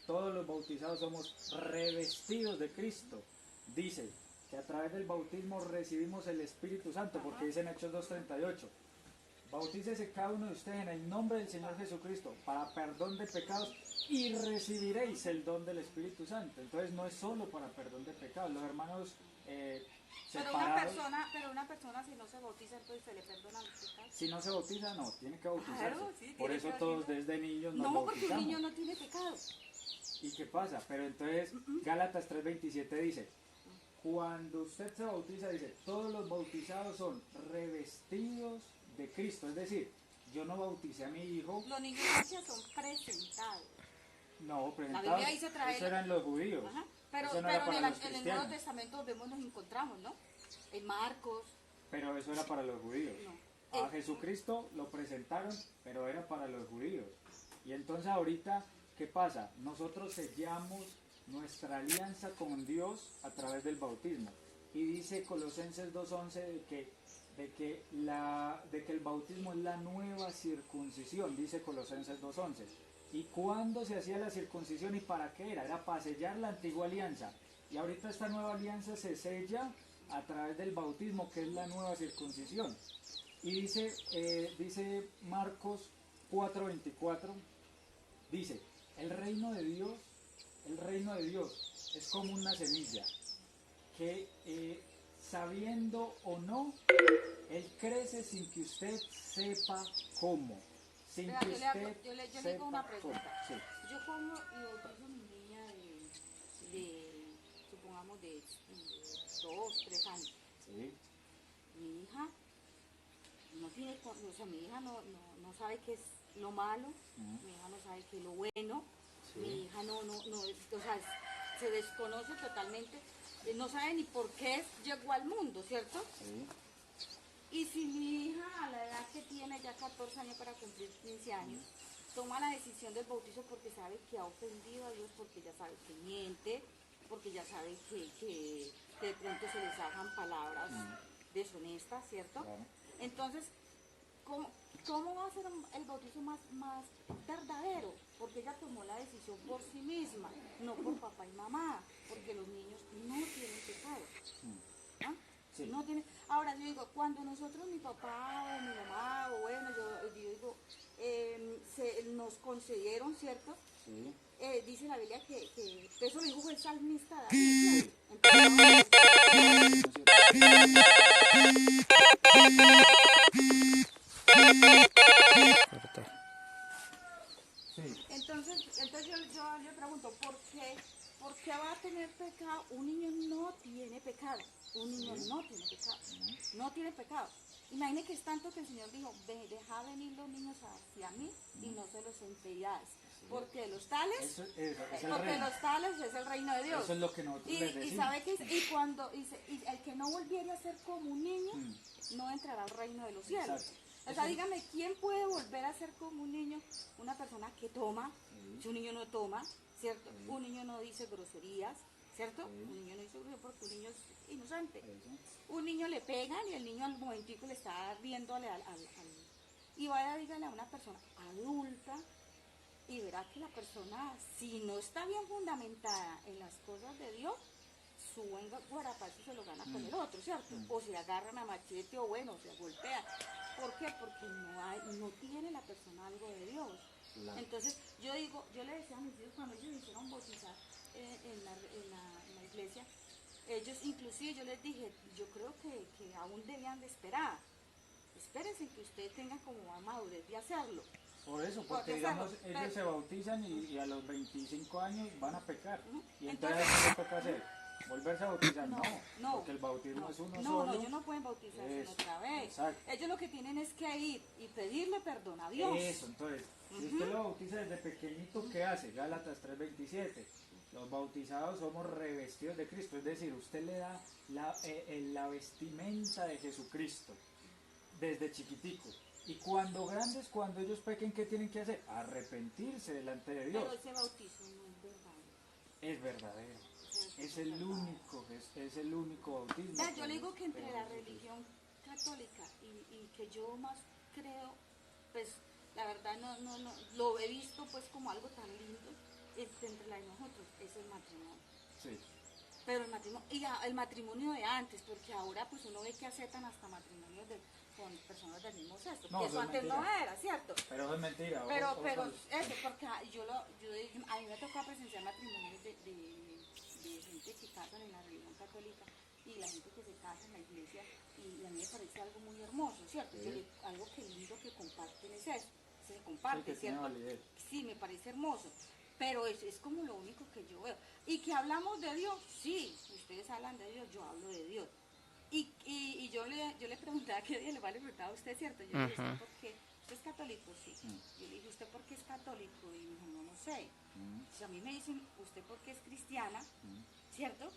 A: todos los bautizados somos revestidos de Cristo. Dice que a través del bautismo recibimos el Espíritu Santo, porque dice en Hechos 2:38, bautícese cada uno de ustedes en el nombre del Señor Jesucristo para perdón de pecados y recibiréis el don del Espíritu Santo. Entonces no es solo para perdón de pecados. Los hermanos separados,
D: Pero una persona si no se bautiza, entonces se le perdona los pecados.
A: si no se bautiza, no, tiene que bautizarse.
D: Claro, sí,
A: Por
D: tiene
A: eso
D: que
A: todos
D: bautizarse.
A: desde niños nos
D: No, porque un
A: bautizamos.
D: niño no tiene pecado.
A: ¿Y qué pasa? Pero entonces Gálatas 3:27 dice, cuando usted se bautiza, dice, todos los bautizados son revestidos de Cristo. Es decir, yo no bauticé a mi hijo,
D: Los niños ya son presentados.
A: no,
D: La
A: presentados,
D: Biblia dice traer.
A: eso eran los judíos.
D: Ajá. Pero,
A: Eso no era
D: pero
A: para
D: en,
A: los
D: en el Nuevo
A: cristianos,
D: Testamento vemos, nos encontramos, ¿no? En Marcos.
A: pero eso era para los judíos.
D: No.
A: A Jesucristo lo presentaron, pero era para los judíos. Y entonces ahorita, ¿qué pasa? Nosotros sellamos nuestra alianza con Dios a través del bautismo. Y dice Colosenses 2:11 de que el bautismo es la nueva circuncisión, dice Colosenses 2:11. ¿Y cuándo se hacía la circuncisión y para qué era? Era para sellar la antigua alianza. Y ahorita esta nueva alianza se sella a través del bautismo, que es la nueva circuncisión. Y dice Marcos 4:24, dice, el reino de Dios es como una semilla que sabiendo o no, él crece sin que usted sepa cómo. Sin
D: Vea,
A: que
D: yo le hago-
A: usted
D: yo le
A: sepa
D: digo una
A: cómo.
D: pregunta.
A: Sí.
D: Yo como y bautizo a mi niña supongamos, de 2, 3 años.
A: Sí.
D: Mi hija no tiene, o sea, mi hija no sabe qué es lo malo, mi hija no sabe qué es lo bueno,
A: Sí.
D: mi hija no, o sea, se desconoce totalmente, no sabe ni por qué llegó al mundo, ¿cierto?
A: Sí.
D: Y si mi hija a la edad que tiene ya 14 años para cumplir 15 años, toma la decisión del bautizo porque sabe que ha ofendido a Dios, porque ya sabe que miente, porque ya sabe que de pronto se les hagan palabras deshonestas, ¿cierto?
A: Claro.
D: Entonces, ¿cómo va a ser el bautizo más verdadero? Porque ella tomó la decisión por sí misma, no por papá y mamá, porque los niños no tienen pecado. ¿Ah?
A: Sí.
D: No tiene. Ahora yo digo, cuando nosotros, mi papá o mi mamá, o bueno, yo digo, nos concedieron, ¿cierto?
A: Sí.
D: Dice la Biblia que eso lo dijo el salmista David. Entonces,
A: Corta. Sí.
D: entonces yo le pregunto, ¿por qué va a tener pecado? Un niño no tiene pecado. Un niño no tiene pecado. No tiene pecado. Imagine que es tanto que el Señor dijo, deja venir los niños hacia mí y no se los impedirás. Porque de los tales,
A: Eso es el
D: porque
A: reino.
D: los tales es el reino de Dios.
A: Eso es lo que nosotros
D: Y,
A: les
D: y
A: decimos.
D: sabe que y el que no volviera a ser como un niño no entrará al reino de los cielos.
A: Exacto.
D: O sea, dígame, ¿quién puede volver a ser como un niño? Una persona que toma. Si un niño no toma, ¿cierto? Un niño no dice groserías, ¿cierto? Un niño no dice groserías porque un niño es inocente. Un niño le pegan y el niño al momentico le está riéndole y vaya, dígale a una persona adulta y verá que la persona, si no está bien fundamentada en las cosas de Dios, su buen guarapazo se lo gana con el otro, ¿cierto? O se agarran a machete o bueno, se golpean. ¿Por qué? Porque no tiene la persona algo de Dios.
A: Claro.
D: Entonces, yo le decía a mis hijos cuando ellos hicieron bautizar en la iglesia, ellos inclusive yo les dije, yo creo que aún debían de esperar. Espérense que usted tenga como madurez de hacerlo.
A: Por eso,
D: Porque
A: porque digamos,
D: hacerlo,
A: ellos
D: pero-
A: se bautizan y a los 25 años van a pecar. Y
D: Entonces-
A: entonces, ¿qué toca hacer? ¿Volverse a bautizar? No, porque el bautismo
D: no,
A: es uno
D: no,
A: solo.
D: no, ellos no pueden bautizarse
A: Eso,
D: otra vez.
A: exacto.
D: Ellos lo que tienen es que ir y pedirle perdón a Dios.
A: Eso, entonces, si usted lo bautiza desde pequeñito, ¿qué hace? Gálatas 3:27. Los bautizados somos revestidos de Cristo, es decir, usted le da la vestimenta de Jesucristo desde chiquitico. Y cuando grandes, cuando ellos pequen, ¿qué tienen que hacer? Arrepentirse delante de Dios.
D: Pero ese bautizo no es verdadero.
A: es verdadero. Es el único, es el único bautismo.
D: Vea, yo
A: que
D: le digo que entre la
A: tenemos.
D: religión católica y que yo más creo, pues la verdad no, lo he visto pues como algo tan lindo, entre la de nosotros, es el matrimonio.
A: Sí.
D: Pero el matrimonio, y el matrimonio de antes, porque ahora pues uno ve que aceptan hasta matrimonios con personas del mismo sexo,
A: No,
D: que
A: eso
D: eso
A: es
D: antes
A: mentira.
D: no era, ¿cierto?
A: Pero eso es mentira.
D: Pero
A: Osvaldo.
D: eso, porque a mí me tocó presenciar matrimonios de gente que casan en la religión católica y la gente que se casa en la iglesia, y a mí me parece algo muy hermoso, ¿cierto?
A: Sí.
D: Yo algo que lindo que comparten es eso, se
A: Sí,
D: comparte,
A: que tiene
D: ¿cierto?
A: validez.
D: Sí, me parece hermoso, pero es como lo único que yo veo. Y que hablamos de Dios, sí, ustedes hablan de Dios, yo hablo de Dios. Y yo le preguntaba qué día le va a preguntar a usted, ¿cierto? Yo le dije, ¿usted por qué? ¿Usted es católico? Sí. Yo le dije, ¿usted por qué es católico? Y me dijo, no sé. Entonces a mí me dicen, ¿usted por qué es cristiana? ¿Cierto?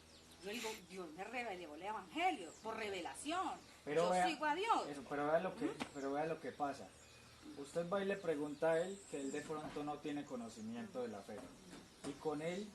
D: Yo digo, Dios me reveló el evangelio, por revelación.
A: Pero
D: yo
A: vea,
D: sigo a Dios.
A: Eso, pero vea lo que pasa. Usted va y le pregunta a él que él de pronto no tiene conocimiento de la fe. Y con él,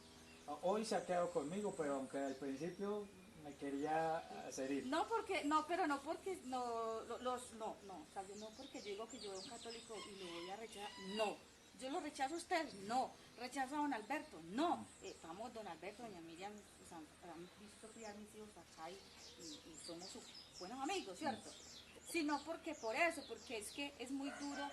A: hoy se ha quedado conmigo, pero aunque al principio me quería hacer ir.
D: No porque, no, pero no porque, no, o sea, yo no porque yo digo que yo veo un católico y lo voy a rechazar, no. Yo lo rechazo a ustedes, no. Rechazo a don Alberto, no. Vamos, don Alberto, doña Miriam, o sea, han visto criar mis hijos acá y somos buenos amigos, ¿cierto? Sino porque por eso, porque es que es muy duro.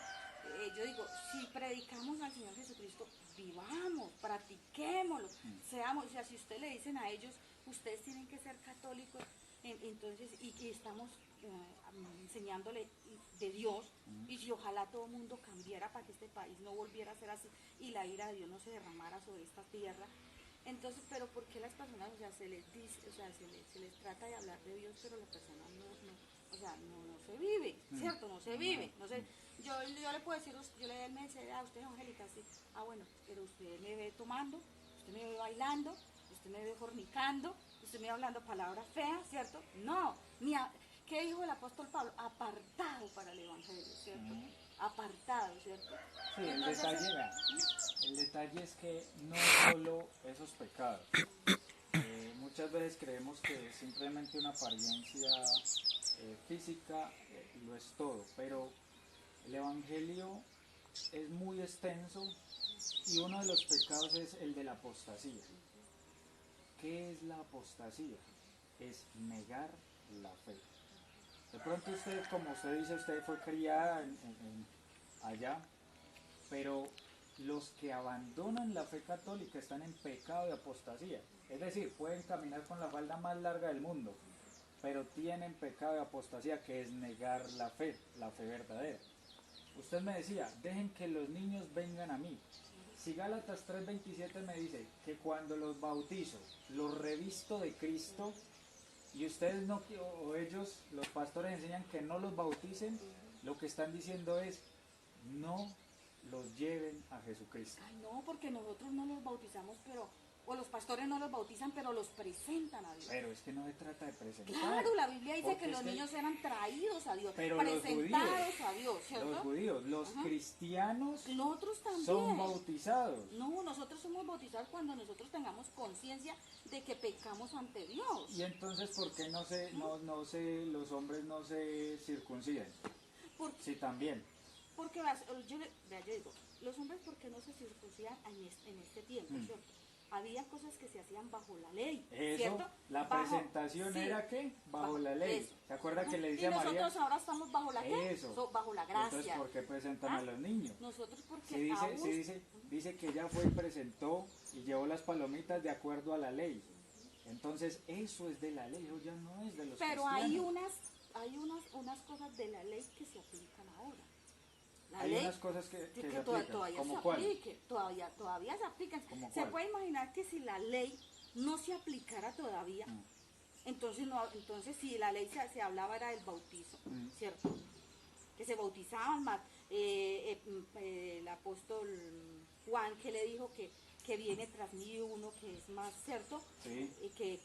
D: Yo digo, si predicamos al Señor Jesucristo, vivamos, practiquémoslo, seamos, o sea, si ustedes le dicen a ellos, ustedes tienen que ser católicos, entonces, y estamos enseñándole de Dios, y si ojalá todo el mundo cambiara para que este país no volviera a ser así, y la ira de Dios no se derramara sobre esta tierra. Entonces, pero ¿por qué las personas, o sea, se les dice, o sea, se les trata de hablar de Dios, pero las personas o sea, no se vive, ¿cierto? No se vive. No sé, yo le puedo decir, él me dice, usted es Angélica, sí. Bueno, pero usted me ve tomando, usted me ve bailando, usted me ve fornicando, usted me ve hablando palabras feas, ¿cierto? No, ¿qué dijo el apóstol Pablo? Apartado para el evangelio, ¿cierto? Apartado, ¿cierto?
A: Sí,
D: Entonces,
A: el detalle es que no solo esos pecados. Muchas veces creemos que simplemente una apariencia física lo es todo, pero el Evangelio es muy extenso y uno de los pecados es el de la apostasía. ¿Qué es la apostasía? Es negar la fe. De pronto usted, como usted dice, usted fue criada allá, pero los que abandonan la fe católica están en pecado de apostasía. Es decir, pueden caminar con la falda más larga del mundo, pero tienen pecado de apostasía, que es negar la fe verdadera. Usted me decía, dejen que los niños vengan a mí. Si Gálatas 3:27 me dice que cuando los bautizo, los revisto de Cristo, y ustedes no, o ellos, los pastores enseñan que no los bauticen, lo que están diciendo es, no los lleven a Jesucristo.
D: ay, no, porque nosotros no los bautizamos, o los pastores no los bautizan, pero los presentan a Dios.
A: Pero es que no se trata de presentar.
D: Claro, la Biblia dice
A: Porque
D: que los niños eran traídos a Dios,
A: pero
D: presentados a Dios, ¿cierto?
A: los judíos, los cristianos
D: Nosotros también.
A: son bautizados.
D: No, nosotros somos bautizados cuando nosotros tengamos conciencia de que pecamos ante Dios.
A: Y entonces, ¿por qué los hombres no se circuncidan?
D: Porque,
A: Sí, también.
D: porque yo digo, los hombres, ¿por qué no se circuncidan en este tiempo, ¿cierto? Había cosas que se hacían bajo la ley,
A: Eso,
D: ¿cierto?
A: la presentación era ¿qué? Bajo la ley.
D: Eso.
A: ¿Se acuerda que le
D: Y
A: dice a María?
D: nosotros ahora estamos bajo la ¿qué?
A: Eso.
D: Bajo la gracia.
A: Entonces, ¿por qué presentan a los niños?
D: Nosotros porque
A: Dice que ella fue y presentó y llevó las palomitas de acuerdo a la ley. Entonces, eso es de la ley, eso ya no es de los
D: pero
A: cristianos.
D: hay unas cosas de la ley que se aplican ahora.
A: Hay
D: ley,
A: unas cosas que se aplican.
D: todavía
A: ¿Cómo
D: se
A: cuál?
D: aplique, todavía se aplican.
A: ¿Cómo
D: Se
A: cuál?
D: puede imaginar que si la ley no se aplicara todavía, entonces si la ley se hablaba era del bautizo, ¿cierto? Que se bautizaban más. El apóstol Juan que le dijo que viene tras mí uno que es más, ¿cierto?
A: Sí.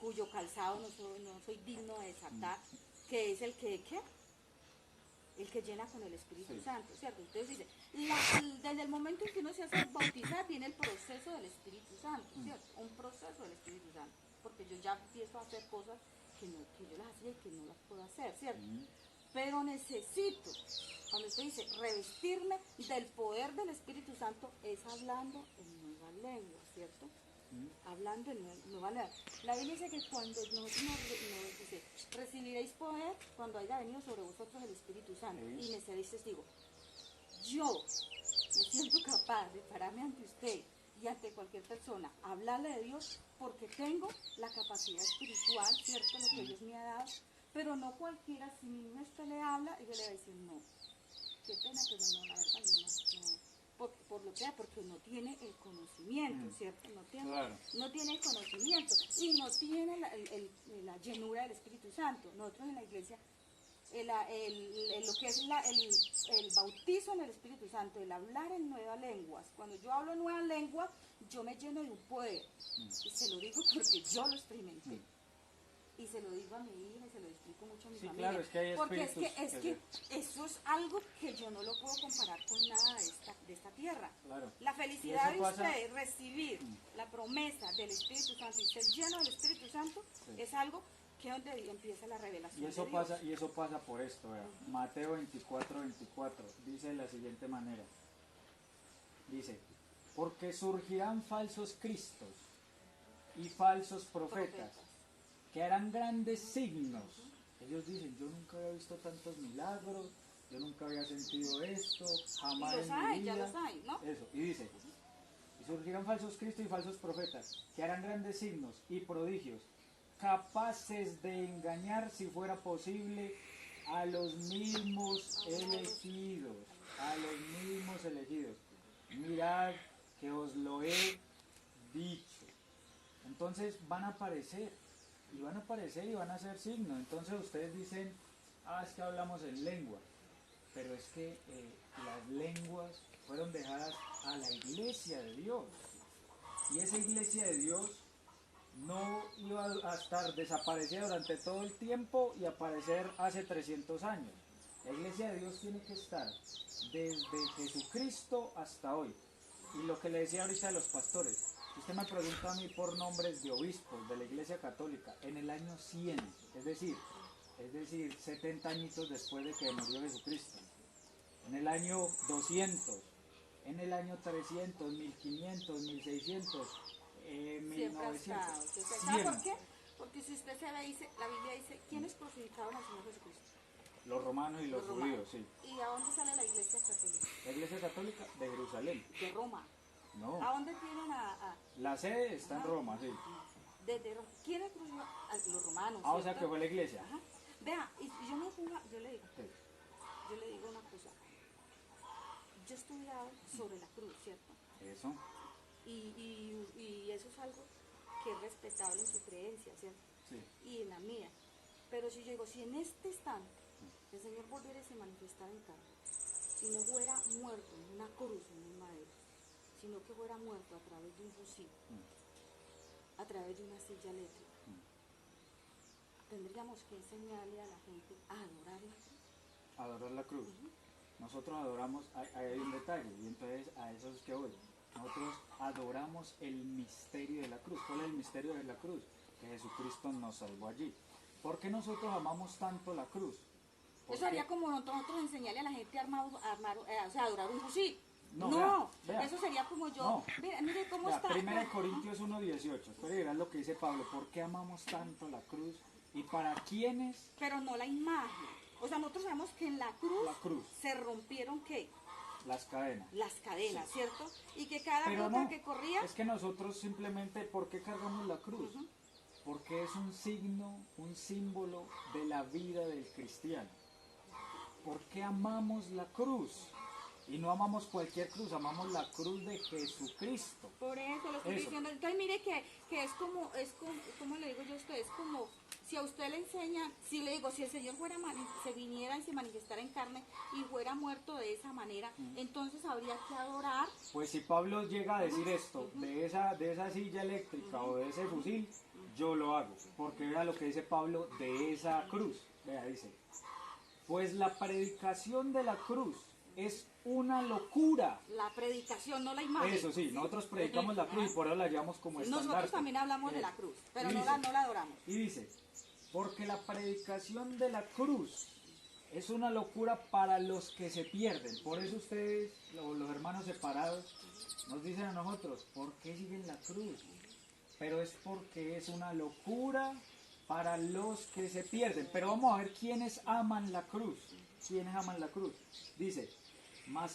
D: Cuyo calzado no soy digno de desatar, que es el que, ¿qué? el que llena con el Espíritu
A: Sí.
D: Santo, ¿cierto? Entonces dice, desde el momento en que uno se hace bautizar, viene el proceso del Espíritu Santo, ¿cierto? Un proceso del Espíritu Santo, porque yo ya empiezo a hacer cosas que yo las hacía y que no las puedo hacer, ¿cierto? Pero necesito, cuando usted dice revestirme del poder del Espíritu Santo, es hablando en nuevas lenguas, ¿cierto? Hablando en nuevas lenguas. La Biblia dice que cuando nosotros nos dice, recibiréis poder cuando haya venido sobre vosotros el Espíritu Santo y me seréis testigo. Yo me siento capaz de pararme ante usted y ante cualquier persona, hablarle de Dios porque tengo la capacidad espiritual, ¿cierto? Lo que Dios me ha dado, pero no cualquiera, si mi niño usted le habla, y yo le voy a decir, no, qué pena, pero no, la verdad, yo no. Por lo que sea, porque no tiene el conocimiento, ¿cierto?
A: Claro.
D: No tiene el conocimiento y no tiene la llenura del Espíritu Santo. Nosotros en la iglesia, lo que es el bautizo en el Espíritu Santo, el hablar en nuevas lenguas. Cuando yo hablo en nuevas lenguas, yo me lleno de un poder. Y se lo digo porque yo lo experimenté. Y se lo digo a mi hija y se lo explico mucho a mi
A: Sí,
D: familia.
A: claro, es que hay
D: porque
A: espíritus
D: es que eso es algo que yo no lo puedo comparar con nada de esta tierra.
A: Claro.
D: La felicidad
A: Y
D: de
A: eso pasa-
D: usted recibir la promesa del Espíritu Santo y ser lleno del Espíritu Santo es algo que es donde empieza la revelación
A: Y eso
D: de Dios.
A: pasa por esto, vea. Mateo 24:24 dice de la siguiente manera. Dice, porque surgirán falsos cristos y falsos profetas que harán grandes signos. Ellos dicen, yo nunca había visto tantos milagros, yo nunca había sentido esto, jamás
D: Y lo
A: en
D: saben,
A: mi
D: ya
A: vida.
D: lo saben, ¿no?
A: Eso, y dice, y surgirán falsos cristos y falsos profetas que harán grandes signos y prodigios, capaces de engañar, si fuera posible, a los mismos elegidos, a los mismos elegidos. Mirad que os lo he dicho. Entonces van a aparecer y van a hacer signos. Entonces ustedes dicen, es que hablamos en lengua, pero es que las lenguas fueron dejadas a la iglesia de Dios, y esa iglesia de Dios no iba a estar desaparecida durante todo el tiempo y aparecer hace 300 años. La iglesia de Dios tiene que estar desde Jesucristo hasta hoy. Y lo que le decía ahorita a los pastores, si usted me pregunta a mí por nombres de obispos de la iglesia católica en el año 100, es decir, 70 añitos después de que murió Jesucristo, en el año 200, en el año 300, 1500, 1600,
D: Siempre ha
A: 1900,
D: estado. ¿Sabe
A: 100.
D: por qué? Porque si usted se ve, dice, la Biblia dice, ¿quiénes crucificaron al Señor Jesucristo?
A: Los romanos y los
D: romanos.
A: judíos, sí.
D: ¿Y a dónde sale la iglesia católica?
A: La iglesia católica de Jerusalén.
D: De Roma. ¿A
A: No,
D: dónde tienen
A: la sede está en Roma, sí.
D: desde Roma? ¿Quiénes crucificaron? Los romanos.
A: O sea
D: ¿cierto?
A: que fue la iglesia.
D: Ajá. Vea, y yo me pongo, yo le
A: Sí.
D: digo una cosa. Yo he estudiado sobre la cruz, ¿cierto?
A: Eso.
D: Y eso es algo que es respetable en su creencia, ¿cierto?
A: Sí.
D: Y en la mía. Pero si yo digo, si en este instante el Señor volviera a se manifestar en carne, si no fuera muerto en una cruz, en un madero, sino que fuera muerto a través de un fusil, a través de una silla eléctrica, tendríamos que enseñarle a la gente a adorar la cruz.
A: Adorar la cruz. Nosotros adoramos, hay un detalle, y entonces a eso es que voy. Nosotros adoramos el misterio de la cruz. ¿Cuál es el misterio de la cruz? Que Jesucristo nos salvó allí. ¿Por qué nosotros amamos tanto la cruz?
D: Eso haría como nosotros enseñarle a la gente o sea, adorar un fusil.
A: No,
D: No,
A: vea.
D: Eso sería como yo.
A: No.
D: Mire cómo
A: Vea,
D: está.
A: 1 Corintios 1:18. Espera, verás lo que dice Pablo. ¿Por qué amamos tanto la cruz? ¿Y para quiénes?
D: Pero no la imagen. O sea, nosotros sabemos que en la cruz, se rompieron ¿qué?
A: Las cadenas.
D: Las cadenas, ¿cierto? Y que cada
A: Pero
D: gota
A: no,
D: que corría,
A: es que nosotros simplemente, ¿por qué cargamos la cruz? Porque es un signo, un símbolo de la vida del cristiano. ¿Por qué amamos la cruz? Y no amamos cualquier cruz, amamos la cruz de Jesucristo.
D: por eso lo estoy
A: Eso.
D: diciendo. Entonces mire que es como, ¿cómo le digo yo a usted? Es como si a usted le enseñan, si le digo, si el Señor se viniera y se manifestara en carne y fuera muerto de esa manera, entonces habría que adorar.
A: Pues si Pablo llega a decir esto de esa silla eléctrica o de ese fusil, yo lo hago. Porque vea lo que dice Pablo de esa cruz. Vea, dice, pues la predicación de la cruz es una locura.
D: La predicación, no la imagen.
A: Eso sí, nosotros predicamos la cruz y por eso la llevamos como estandarte.
D: Nosotros también hablamos de la cruz, pero
A: Y
D: no
A: dice-
D: la adoramos.
A: Y dice, porque la predicación de la cruz es una locura para los que se pierden. Por eso ustedes, los hermanos separados, nos dicen a nosotros, ¿por qué siguen la cruz? Pero es porque es una locura para los que se pierden. Pero vamos a ver quiénes aman la cruz. ¿Quiénes aman la cruz? Dice, mas